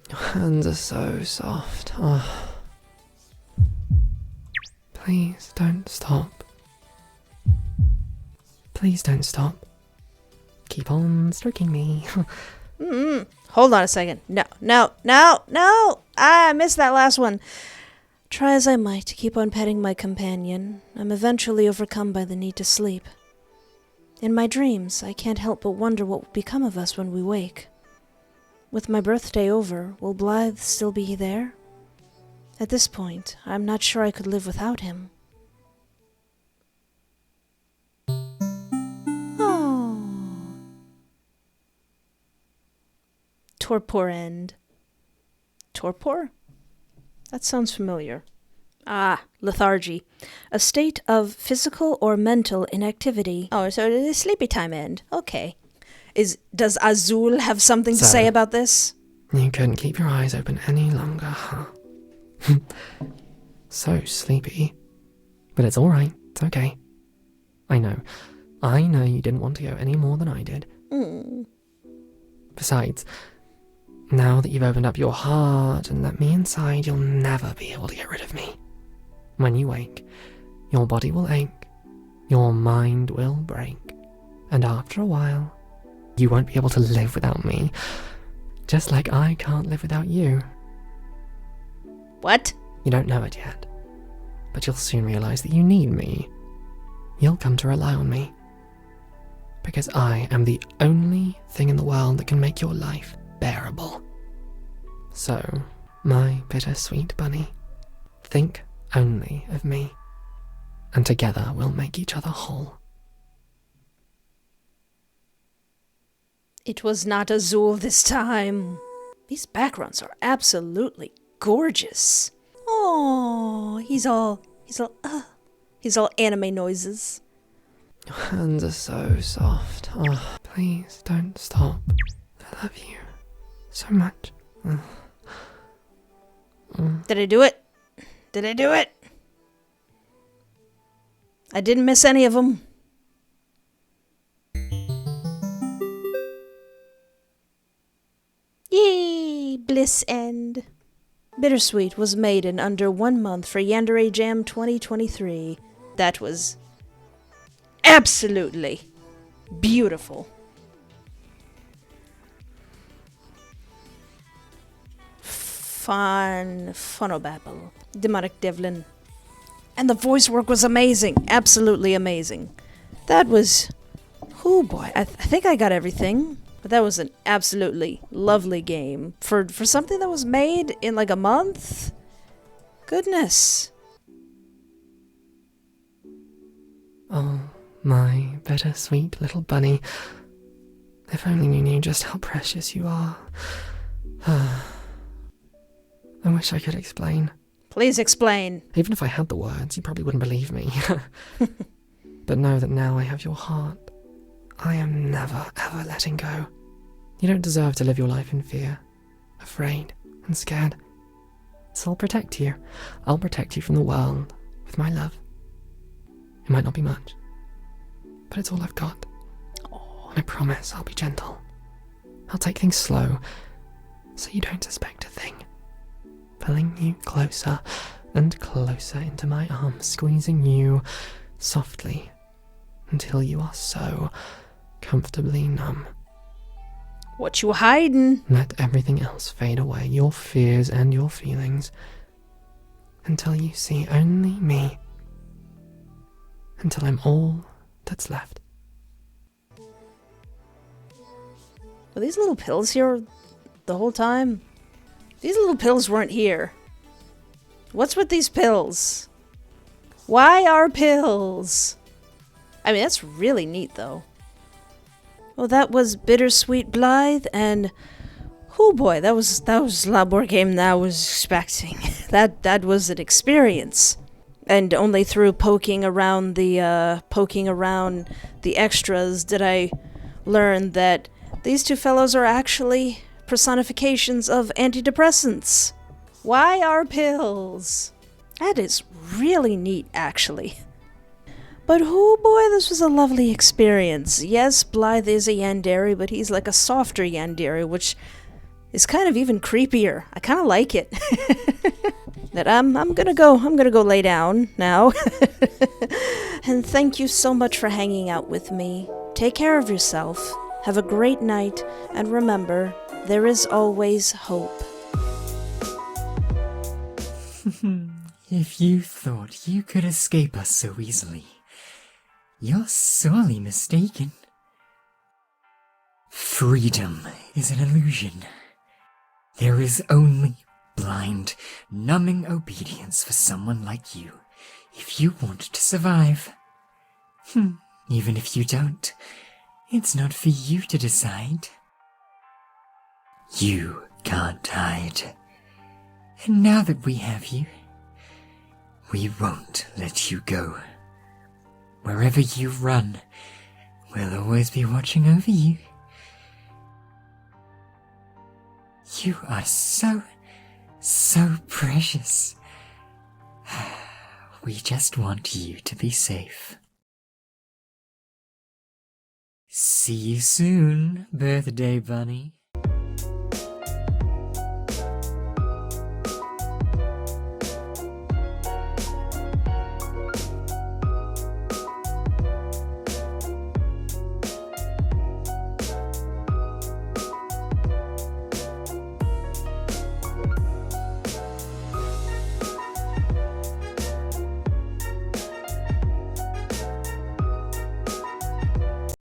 Your hands are so soft. Please don't stop. Please don't stop. Keep on stroking me. Hold on a second. No. I missed that last one. Try as I might to keep on petting my companion, I'm eventually overcome by the need to sleep. In my dreams, I can't help but wonder what will become of us when we wake. With my birthday over, will Blythe still be there? At this point, I'm not sure I could live without him. Oh. Torpor end. Torpor? That sounds familiar. Lethargy. A state of physical or mental inactivity. Oh, so the sleepy time end. Okay. Does Azul have something to say about this? You couldn't keep your eyes open any longer, huh? So sleepy. But it's alright, it's okay. I know you didn't want to go any more than I did. Besides, now that you've opened up your heart and let me inside, you'll never be able to get rid of me. When you wake, your body will ache, your mind will break, and after a while, you won't be able to live without me, just like I can't live without you. What? You don't know it yet, but you'll soon realize that you need me. You'll come to rely on me, because I am the only thing in the world that can make your life bearable. So, my bittersweet bunny, think only of me, and together we'll make each other whole. It was not Azul this time. These backgrounds are absolutely gorgeous. Oh, he's all anime noises. Your hands are so soft. Oh, please don't stop. I love you so much. Did I do it? Did I do it? I didn't miss any of them. Yay! Bliss end. Bittersweet was made in under 1 month for Yandere Jam 2023. That was absolutely beautiful. Phonobabble. Demonic Devlin. And the voice work was amazing. Absolutely amazing. That was... Oh boy, I think I got everything. But that was an absolutely lovely game. For something that was made in like a month? Goodness. Oh, my bittersweet little bunny. If only you knew just how precious you are. I wish I could explain. Please explain. Even if I had the words, you probably wouldn't believe me. But know that now I have your heart. I am never, ever letting go. You don't deserve to live your life in fear, afraid, and scared. So I'll protect you. I'll protect you from the world with my love. It might not be much, but it's all I've got. And I promise I'll be gentle. I'll take things slow, so you don't suspect a thing. Pulling you closer and closer into my arms, squeezing you softly until you are so comfortably numb. What you hiding? Let everything else fade away, your fears and your feelings, until you see only me, until I'm all that's left. Were these little pills here the whole time? These little pills weren't here. What's with these pills? Why are pills? I mean, that's really neat, though. Well, that was Bittersweet Blythe, and oh boy, that was a lot more game than I was expecting. That was an experience, and only through poking around the extras did I learn that these two fellows are actually personifications of antidepressants. Why are pills? That is really neat, actually. But oh boy, this was a lovely experience. Yes, Blythe is a Yandere, but he's like a softer Yandere, which is kind of even creepier. I kind of like it. That I'm gonna go lay down now. And thank you so much for hanging out with me. Take care of yourself. Have a great night, and remember, there is always hope. If you thought you could escape us so easily, you're sorely mistaken. Freedom is an illusion. There is only blind, numbing obedience for someone like you if you want to survive. Even if you don't, it's not for you to decide. You can't hide. And now that we have you, we won't let you go. Wherever you run, we'll always be watching over you. You are so precious. We just want you to be safe. See you soon, birthday bunny.